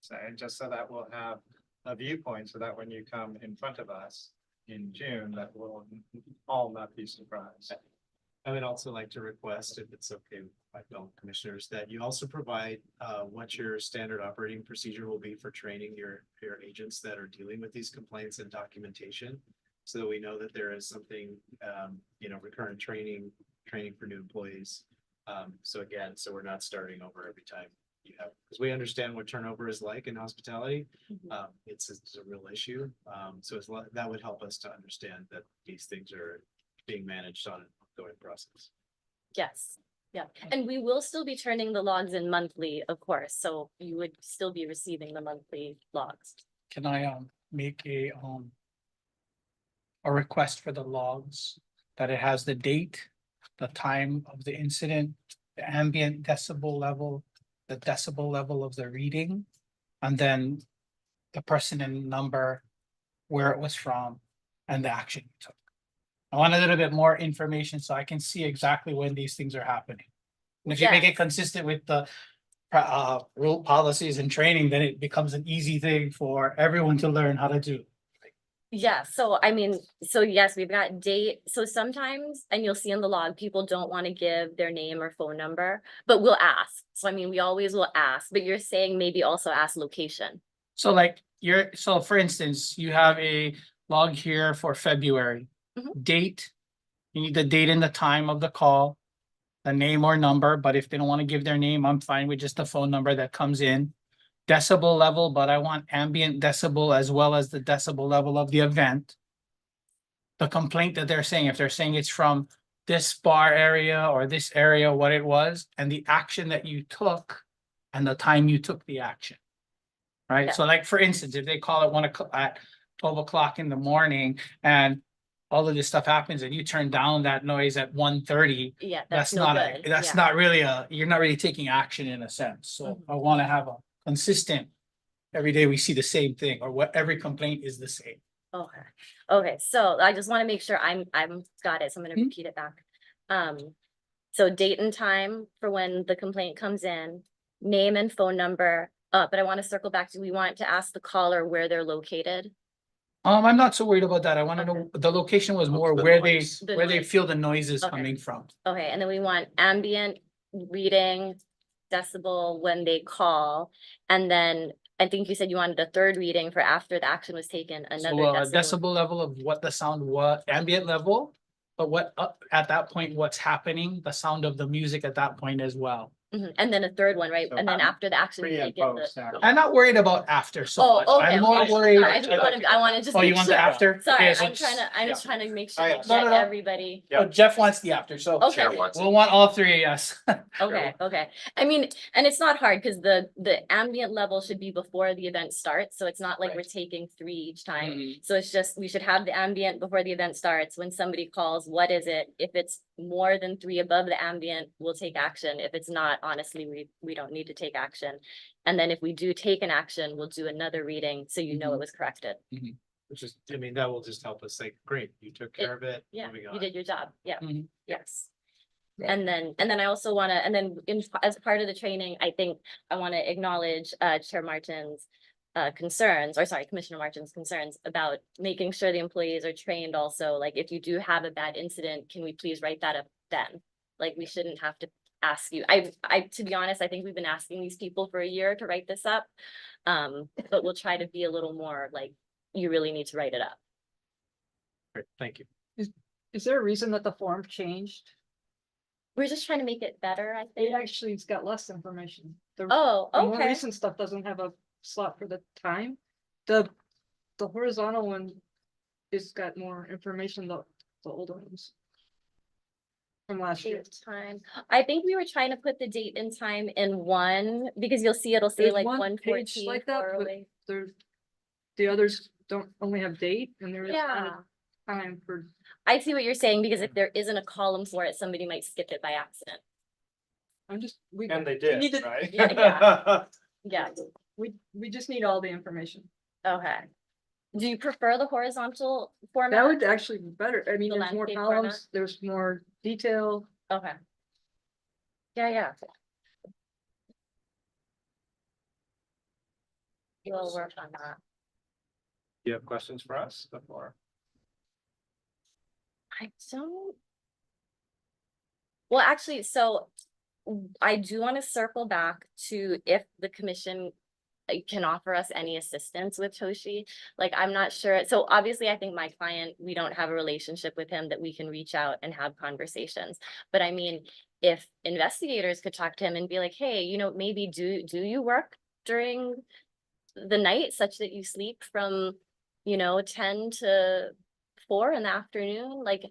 So just so that we'll have a viewpoint, so that when you come in front of us in June, that we'll all not be surprised. I would also like to request, if it's okay with my fellow commissioners, that you also provide what your standard operating procedure will be for training your agents that are dealing with these complaints and documentation. so that we know that there is something, recurrent training for new employees. So again, so we're not starting over every time you have, because we understand what turnover is like in hospitality. It's a real issue. So that would help us to understand that these things are being managed on an ongoing process. Yes, yeah, and we will still be turning the logs in monthly, of course, so you would still be receiving the monthly logs. Can I make a request for the logs that it has the date, the time of the incident, the ambient decibel level, the decibel level of the reading, and then the person and number, where it was from, and the action you took. I want a little bit more information so I can see exactly when these things are happening. And if you make it consistent with the rule policies and training, then it becomes an easy thing for everyone to learn how to do. Yeah, so I mean, so yes, we've got date, so sometimes, and you'll see in the log, people don't want to give their name or phone number, but we'll ask. So I mean, we always will ask, but you're saying maybe also ask location. So like so for instance, you have a log here for February. Date, you need the date and the time of the call, the name or number, but if they don't want to give their name, I'm fine with just the phone number that comes in. Decibel level, but I want ambient decibel as well as the decibel level of the event. The complaint that they're saying, if they're saying it's from this bar area or this area, what it was, and the action that you took and the time you took the action. Right? Yeah. So like, for instance, if they call it 1 o'clock at 12 o'clock in the morning and all of this stuff happens and you turn down that noise at 1:30, Yeah, that's no not, good. that's Yeah. not really you're not really taking action in a sense. So I want to have a consistent, every day we see the same thing, or what every complaint is the same. Okay, so I just want to make sure I'm got it, so I'm gonna repeat it back. So date and time for when the complaint comes in, name and phone number, but I want to circle back to, we want to ask the caller where they're located. I'm not so worried about that. I want to know, the location was more the where noise. The where they noise. feel the noise is Okay. coming from. Okay, and then we want ambient reading decibel when they call, and then I think you said you wanted a third reading for after the action was taken, So another decibel level of what the sound was, ambient level, but what at that point, what's happening, the sound of the music at that point as well. And then a third one, right? So And then after the action was pre and taken, post I'm not worried about after so much. Oh, okay, I'm more okay. worried. I just wanted, I wanted to just. Oh, you make want the sure. after? Sorry, Okay, so I'm just trying to make sure Oh, we yeah. get No. everybody. Oh, Jeff wants the after, so Okay. we'll want all three, yes. Okay, okay. I mean, and it's not hard because the ambient level should be before the event starts. So it's not like we're taking 3 each time. Mhm. So it's just, we should have the ambient before the event starts. When somebody calls, what is it? If it's more than 3 above the ambient, we'll take action. If it's not, honestly, we don't need to take action. And then if we do take an action, we'll do another reading so you know it was corrected. Which is, I mean, that will just help us say, great, you took care of it. Yeah, moving you on. did your job. Yeah, Mhm. yes. And then I also wanna, and then as part of the training, I think I wanna acknowledge Chair Martin's concerns, or sorry, Commissioner Martin's concerns about making sure the employees are trained also, like if you do have a bad incident, can we please write that up then? Like, we shouldn't have to ask you. To be honest, I think we've been asking these people for a year to write this up. But we'll try to be a little more like, you really need to write it up. Great, thank you. Is there a reason that the form changed? We're just trying to make it better, I It think. actually has got less information. The more Okay. recent stuff doesn't have a slot for the time. The horizontal one has got more information, the older ones. From last year. Date, time. I think we were trying to put the date and time in one, because you'll see, it'll say There's like one page 114. like that, but the others don't only have date and there is Yeah. time for. I see what you're saying, because if there isn't a column for it, somebody might skip it by accident. I'm just, And they did, need to- right? Yeah, we just need all the information. okay. Do you prefer the horizontal format? That would actually be better. I mean, The there's more landscape columns, format? there's more detail. Okay. Yeah. We'll work on that. You have questions for us before? I don't. Well, actually, so I do want to circle back to if the commission can offer us any assistance with Toshi. Like, I'm not sure. So obviously, I think my client, we don't have a relationship with him that we can reach out and have conversations. But I mean, if investigators could talk to him and be like, hey, you know, maybe do you work during the night such that you sleep from, you know, 10 to 4 in the afternoon? Like,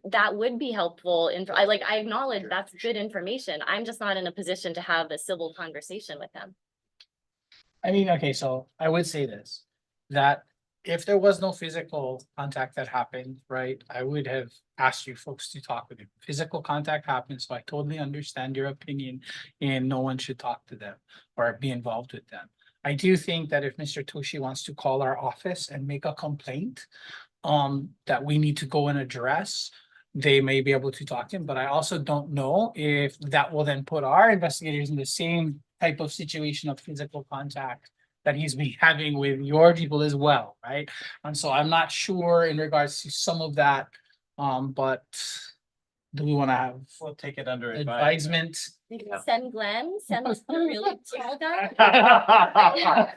that would be helpful. I acknowledge that's good information. I'm just not in a position to have a civil conversation with him. I mean, okay, so I would say this, that if there was no physical contact that happened, right, I would have asked you folks to talk with him. Physical contact happened, so I totally understand your opinion and no one should talk to them or be involved with them. I do think that if Mr. Toshi wants to call our office and make a complaint, that we need to go and address, they may be able to talk to him, but I also don't know if that will then put our investigators in the same type of situation of physical contact that he's been having with your people as well, right? And so I'm not sure in regards to some of that, but do we want to have We'll take it under advisement? Send Glenn, send us a really tall guy.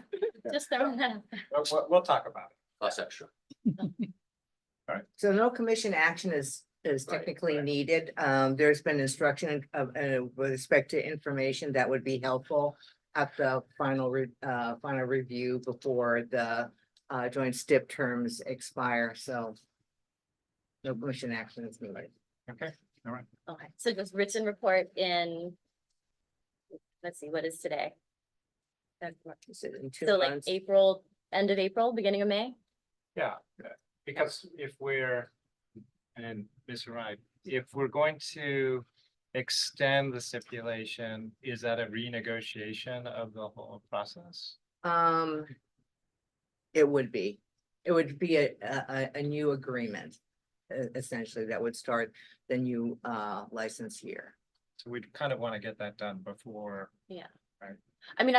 Just throwing that. We'll talk about it. Plus extra. So no commission action is technically needed. There's been instruction of, with respect to information that would be helpful at the final review before the joint STIP terms expire, so no commission action is needed. Okay, all right. Okay, so just written report in, let's see, what is today? In 2 So like months. April, end of April, beginning of May? Yeah, because if we're, and Ms. Wright, if we're going to extend the stipulation, is that a renegotiation of the whole process? It would be a new agreement, essentially, that would start the new license year. So we'd kind of want to get that done before. Yeah. Right. I mean,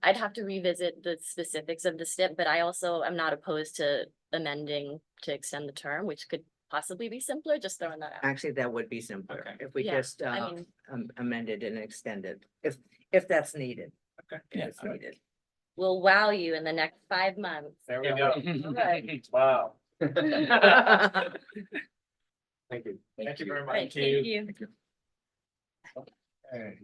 I'd have to revisit the specifics of the STIP, but I also am not opposed to amending to extend the term, which could possibly be simpler, just throwing that out. Actually, that would be simpler Okay. if we Yeah, just I mean- amended and extended, if that's needed. Okay. If it's needed. We'll wow you in the next 5 months. There we go. Right. Wow. Thank you. Thank you very much. Right, thank you. Okay.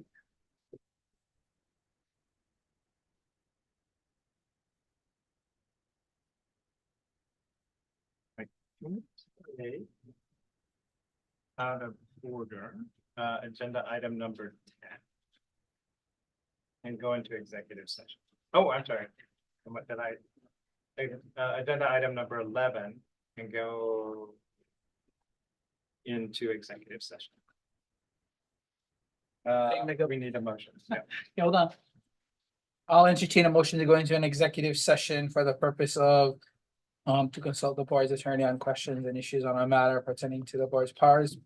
Okay. Out of order, agenda item number 10. And go into executive session. Oh, I'm sorry. What did agenda item number 11 and go into executive session. We need a motion. Yeah. Yeah, hold on. I'll entertain a motion to go into an executive session for the purpose of to consult the board's attorney on questions and issues on a matter pertaining to the board's powers,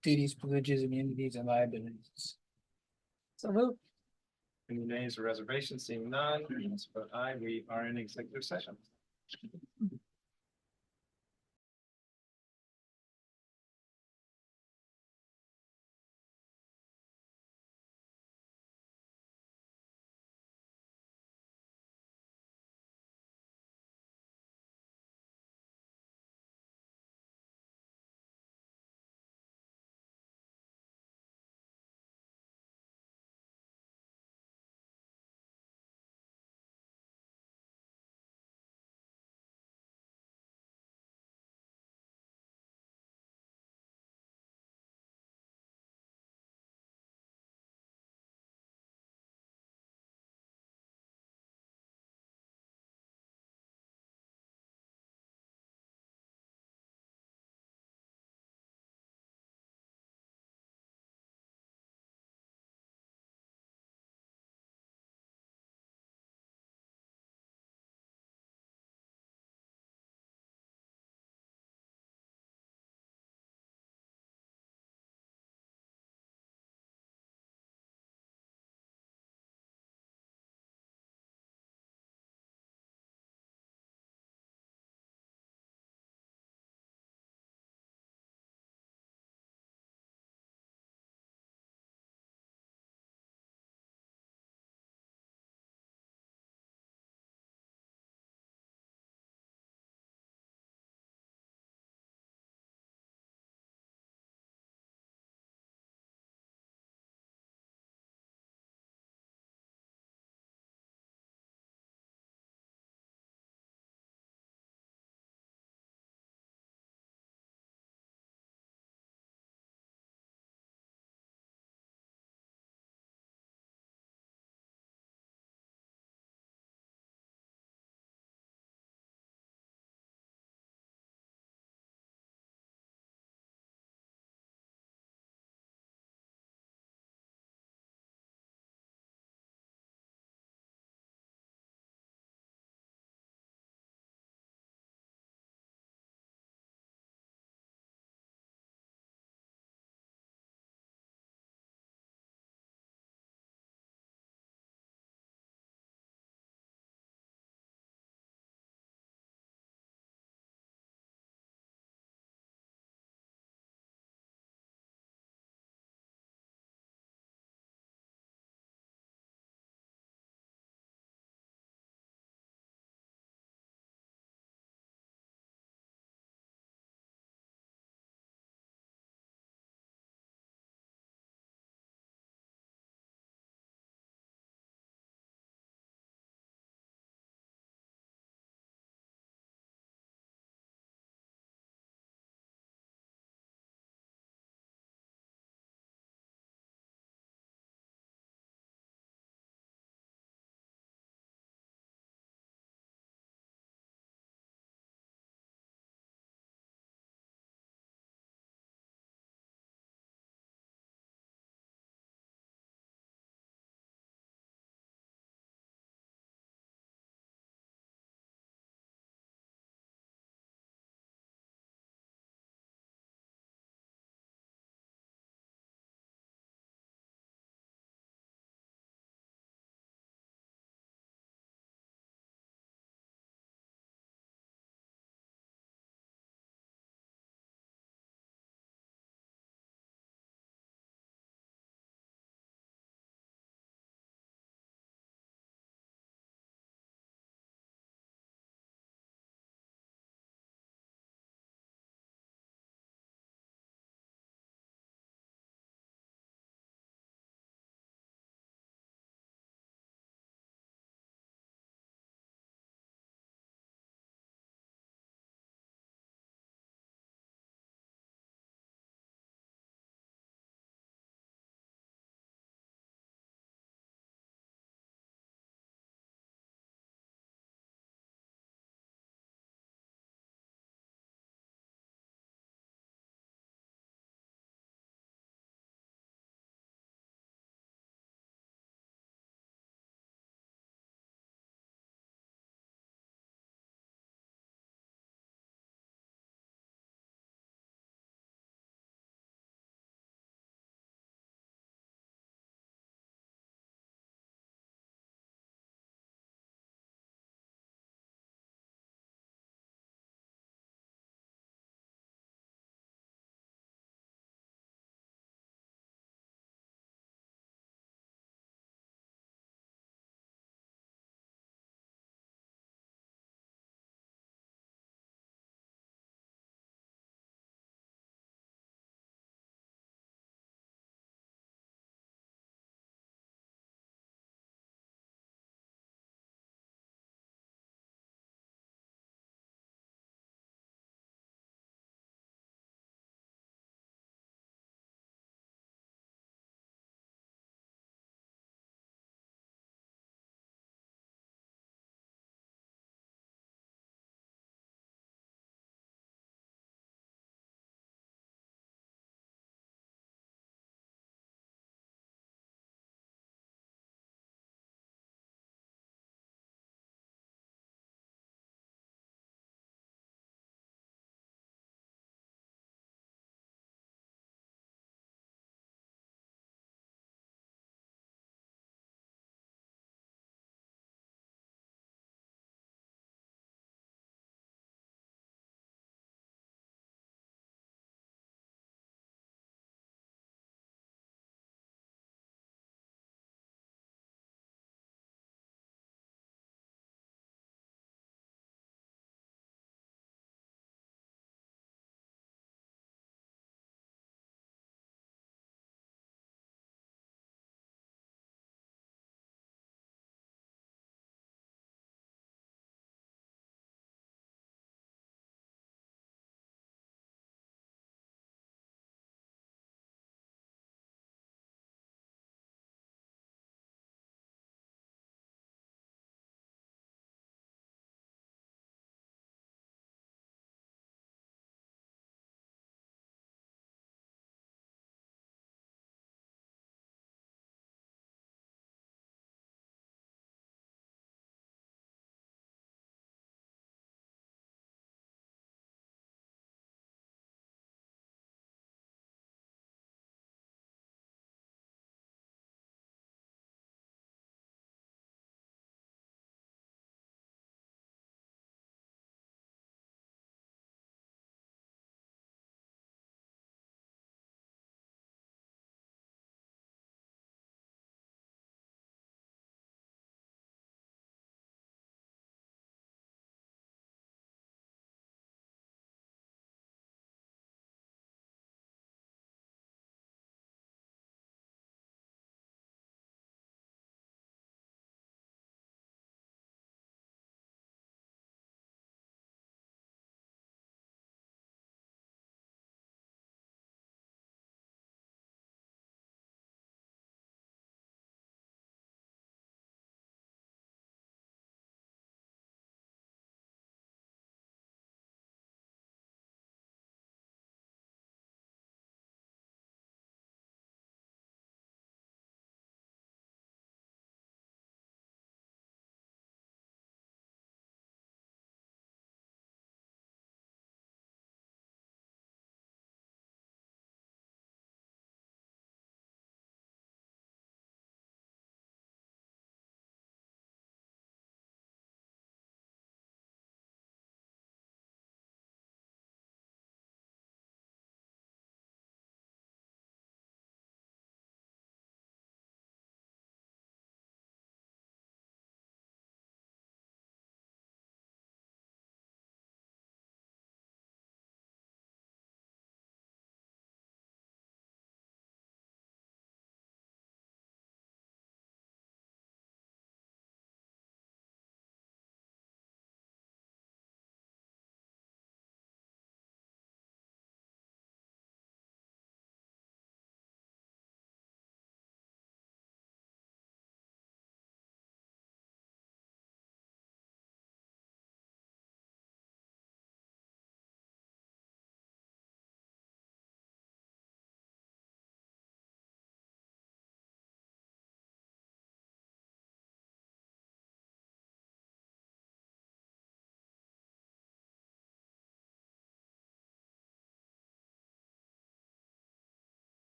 duties, privileges, immunities, and liabilities. So move. Any nays or reservations? Seeing none, let's vote aye. We are in executive session.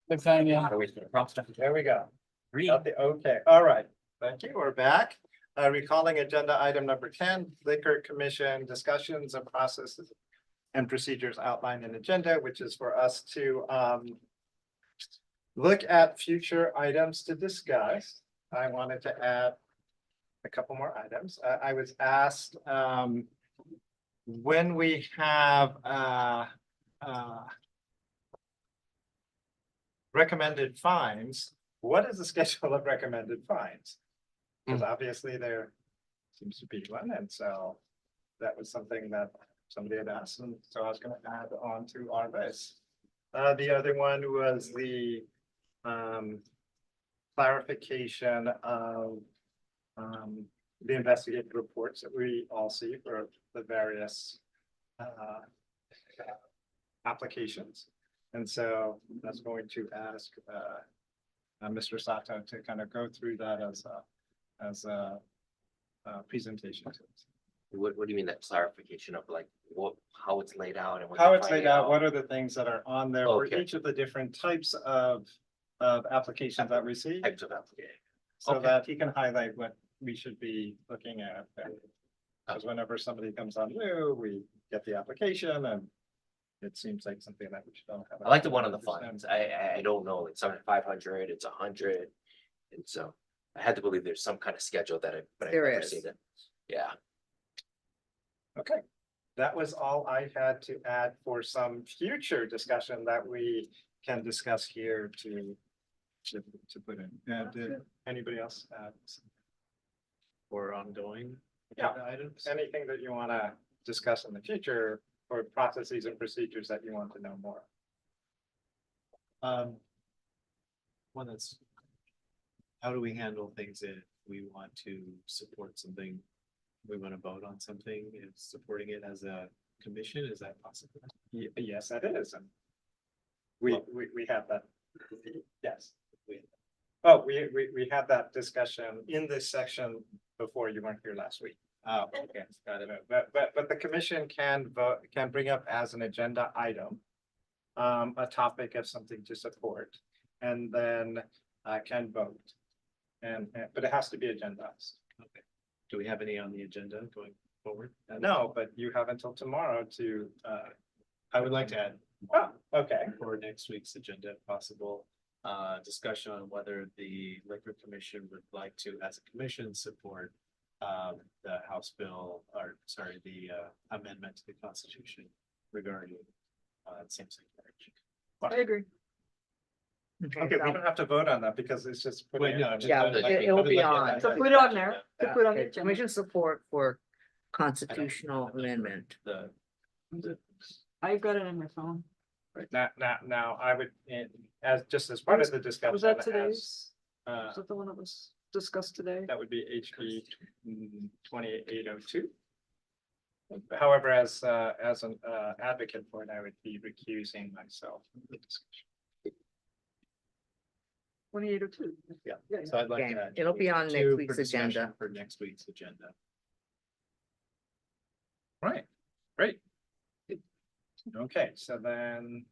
Good thing, yeah. There we go. Got the okay, all right. Thank you. We're back. Recalling agenda item number 10, Liquor Commission discussions of processes and procedures outlined in agenda, which is for us to look at future items to discuss. I wanted to add a couple more items. I was asked when we have recommended fines, what is the schedule of recommended fines? Because obviously there seems to be one, and so that was something that somebody had asked, and so I was gonna add on to our list. The other one was the clarification of the investigative reports that we all see for the various applications. And so that's going to ask Mr. Sato to kind of go through that as a presentation. What do you mean that clarification of like how it's laid out and what How they're it's laid finding out, what are the things that are on there for Okay. each of the different types of applications that we see? types of application? So Okay. that he can highlight what we should be looking at. Because whenever somebody comes on new, we get the application and it seems like something that we should all have. I like the one on the funds. I don't know, it's 500, it's 100. And so I had to believe there's some kind of schedule that but I've There never is. seen it. Yeah. Okay, that was all I had to add for some future discussion that we can discuss here to put in. Did anybody else add? For ongoing Yeah. agenda items. Anything that you want to discuss in the future or processes and procedures that you want to know more? One that's, how do we handle things if we want to support something? We want to vote on something and supporting it as a commission, is that possible? Yes, that is. And we have that. Yes. Oh, we had that discussion in this section before you weren't here last week. Oh, okay, got it. But the commission can vote, can bring up as an agenda item a topic of something to support, and then can vote. But it has to be agendized. Okay. Do we have any on the agenda going forward? No, but you have until tomorrow to. I would like to add. Oh, okay. For next week's agenda, if possible, discussion on whether the liquor commission would like to, as a commission, support the House bill, or sorry, the amendment to the Constitution regarding same-sex marriage. I agree. Okay, we don't have to vote on that because it's just. putting Wait, it no, on just the Yeah, agenda. it will be on. So put it on there, to put on the Okay, agenda. Commission support for constitutional amendment. I've got it on my phone. Right, now, I would, as just as part of the discussion. Was that as, today's? Was that the one that was discussed today? That would be HB 2802. However, as an advocate for it, I would be recusing myself from the discussion. 2802. Yeah, Yeah, so I'd like Okay, to add. it'll be on next 2 for week's discussion agenda. For next week's agenda. Right, great. Okay, so then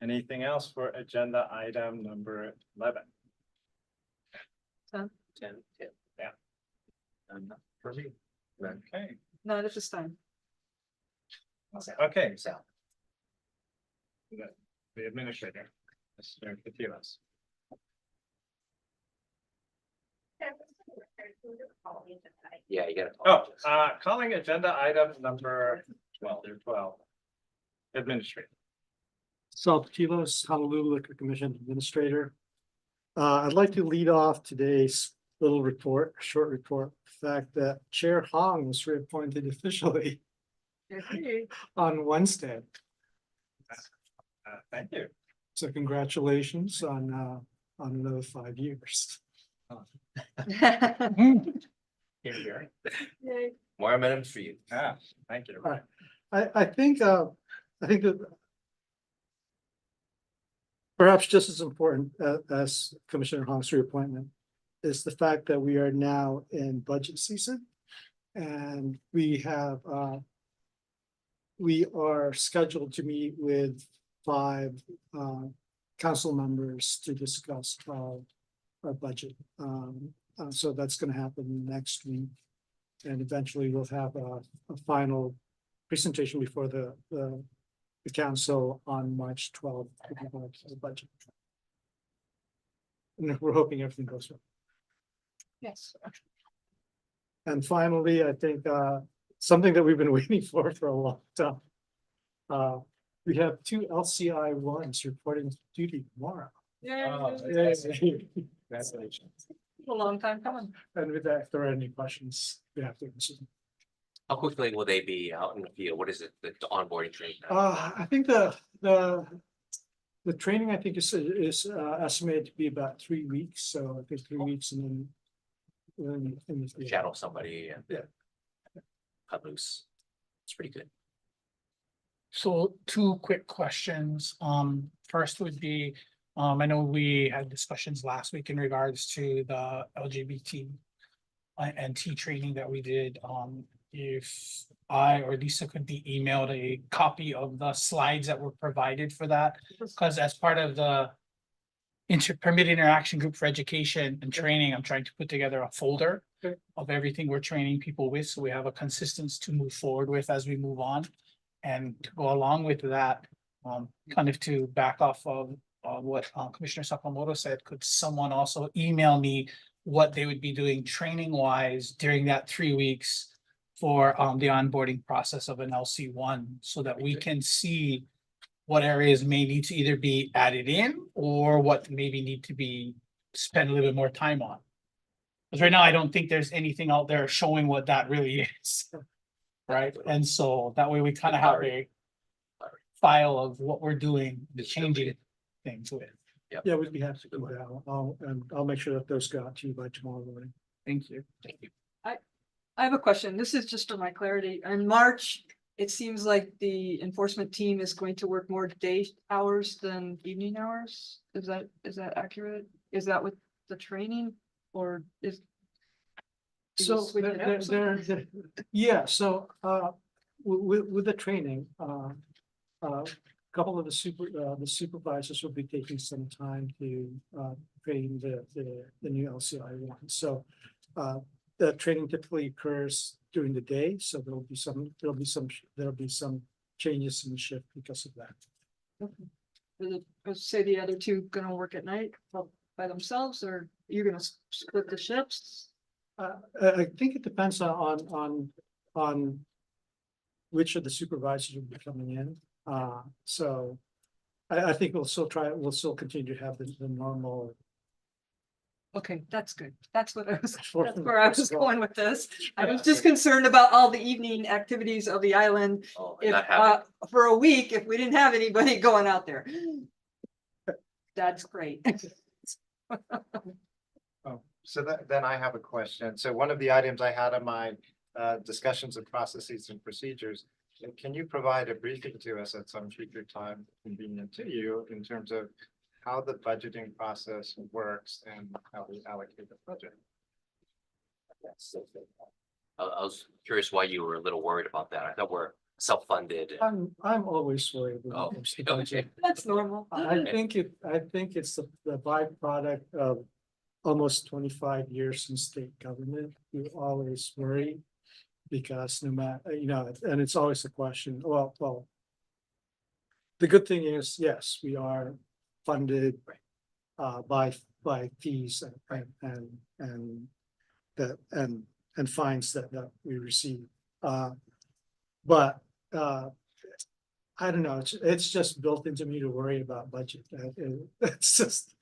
anything else for agenda item number 11? 10. 10. Yeah. For me. Okay, Not at this time. okay, so. The administrator, Mr. Katilas. Yeah, you gotta. Oh, calling agenda item number 12. Administrator. Sal Patilos, Honolulu Liquor Commission Administrator. I'd like to lead off today's little report, short report, the fact that Chair Hong was reappointed officially on Wednesday. Thank you. So congratulations on another 5 years. Here. Yay. More amendments for you. Ah, thank you. All right. I think that perhaps just as important as Commissioner Hong's reappointment is the fact that we are now in budget season. And we are scheduled to meet with 5 council members to discuss our budget. So that's gonna happen next week. And eventually we'll have a final presentation before the council on March 12th. The budget. And we're hoping everything goes well. Yes. And finally, I think something that we've been waiting for a long time. We have 2 LCI ones reporting duty tomorrow. Yeah. Congratulations. A long time coming. And with that, if there are any questions, we have to answer them. How quickly will they be out in the field? What is it, the onboarding training? I think the training, I think is estimated to be about 3 weeks, so I think 3 weeks and then in the field. Shadow somebody and Yeah. cut loose. It's pretty good. So 2 quick questions. First would be, I know we had discussions last week in regards to the LGBT and T training that we did. If I or Lisa could be emailed a copy of the slides that were provided for that, because as part of the permitted interaction group for education and training, I'm trying to put together a folder of everything we're training people with, so we have a consistency to move forward with as we move on. And to go along with that, kind of to back off of what Commissioner Sakamoto said, could someone also email me what they would be doing training wise during that 3 weeks for the onboarding process of an LC1, so that we can see what areas may need to either be added in or what maybe need to be spent a little bit more time on. Because right now, I don't think there's anything out there showing what that really is. Right, and so that way we kind of have a file of what we're doing, the changing things with. Yeah, we'd be happy to do that. I'll make sure that those go out to you by tomorrow morning. Thank you. Thank you. I have a question. This is just for my clarity. In March, it seems like the enforcement team is going to work more day hours than evening hours. Is that accurate? Is that with the training or is? do you So switch it up sometimes? yeah, so with the training, a couple of the supervisors will be taking some time to train the new LCI one. So the training typically occurs during the day, so there'll be some changes in the shift because of that. Say the other 2 gonna work at night by themselves, or you're gonna split the shifts? I think it depends on which of the supervisors will be coming in. So I think we'll still continue to have the normal. Okay, that's good. That's what that's Unfortunately, where I was going with this. I was just concerned about all the evening activities of the island. Oh, If not having- for a week, if we didn't have anybody going out there. That's great. So then I have a question. So one of the items I had on my discussions of processes and procedures, can you provide a briefing to us at some future time convenient to you in terms of how the budgeting process works and how we allocate the budget? I was curious why you were a little worried about that. I thought we're self-funded. I'm always worried. when it Oh, comes to okay. budget. That's normal. I think it's the byproduct of almost 25 years in state government. You always worry because no matter, and it's always a question, well. The good thing is, yes, we are funded by fees and fines that we receive. But I don't know, it's just built into me to worry about budget. It's just,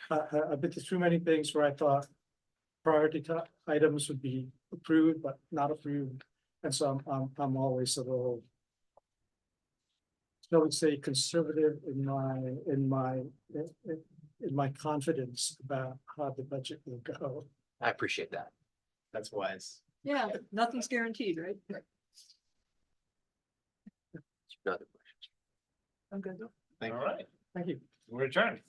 I've been through many things where I thought priority items would be approved, but not approved. And so I'm always a little, I would say, conservative in my confidence about how the budget will go. I appreciate that. That's wise. Yeah, nothing's guaranteed, right? No other questions. I'm good. All right, Thank you. we're adjourned.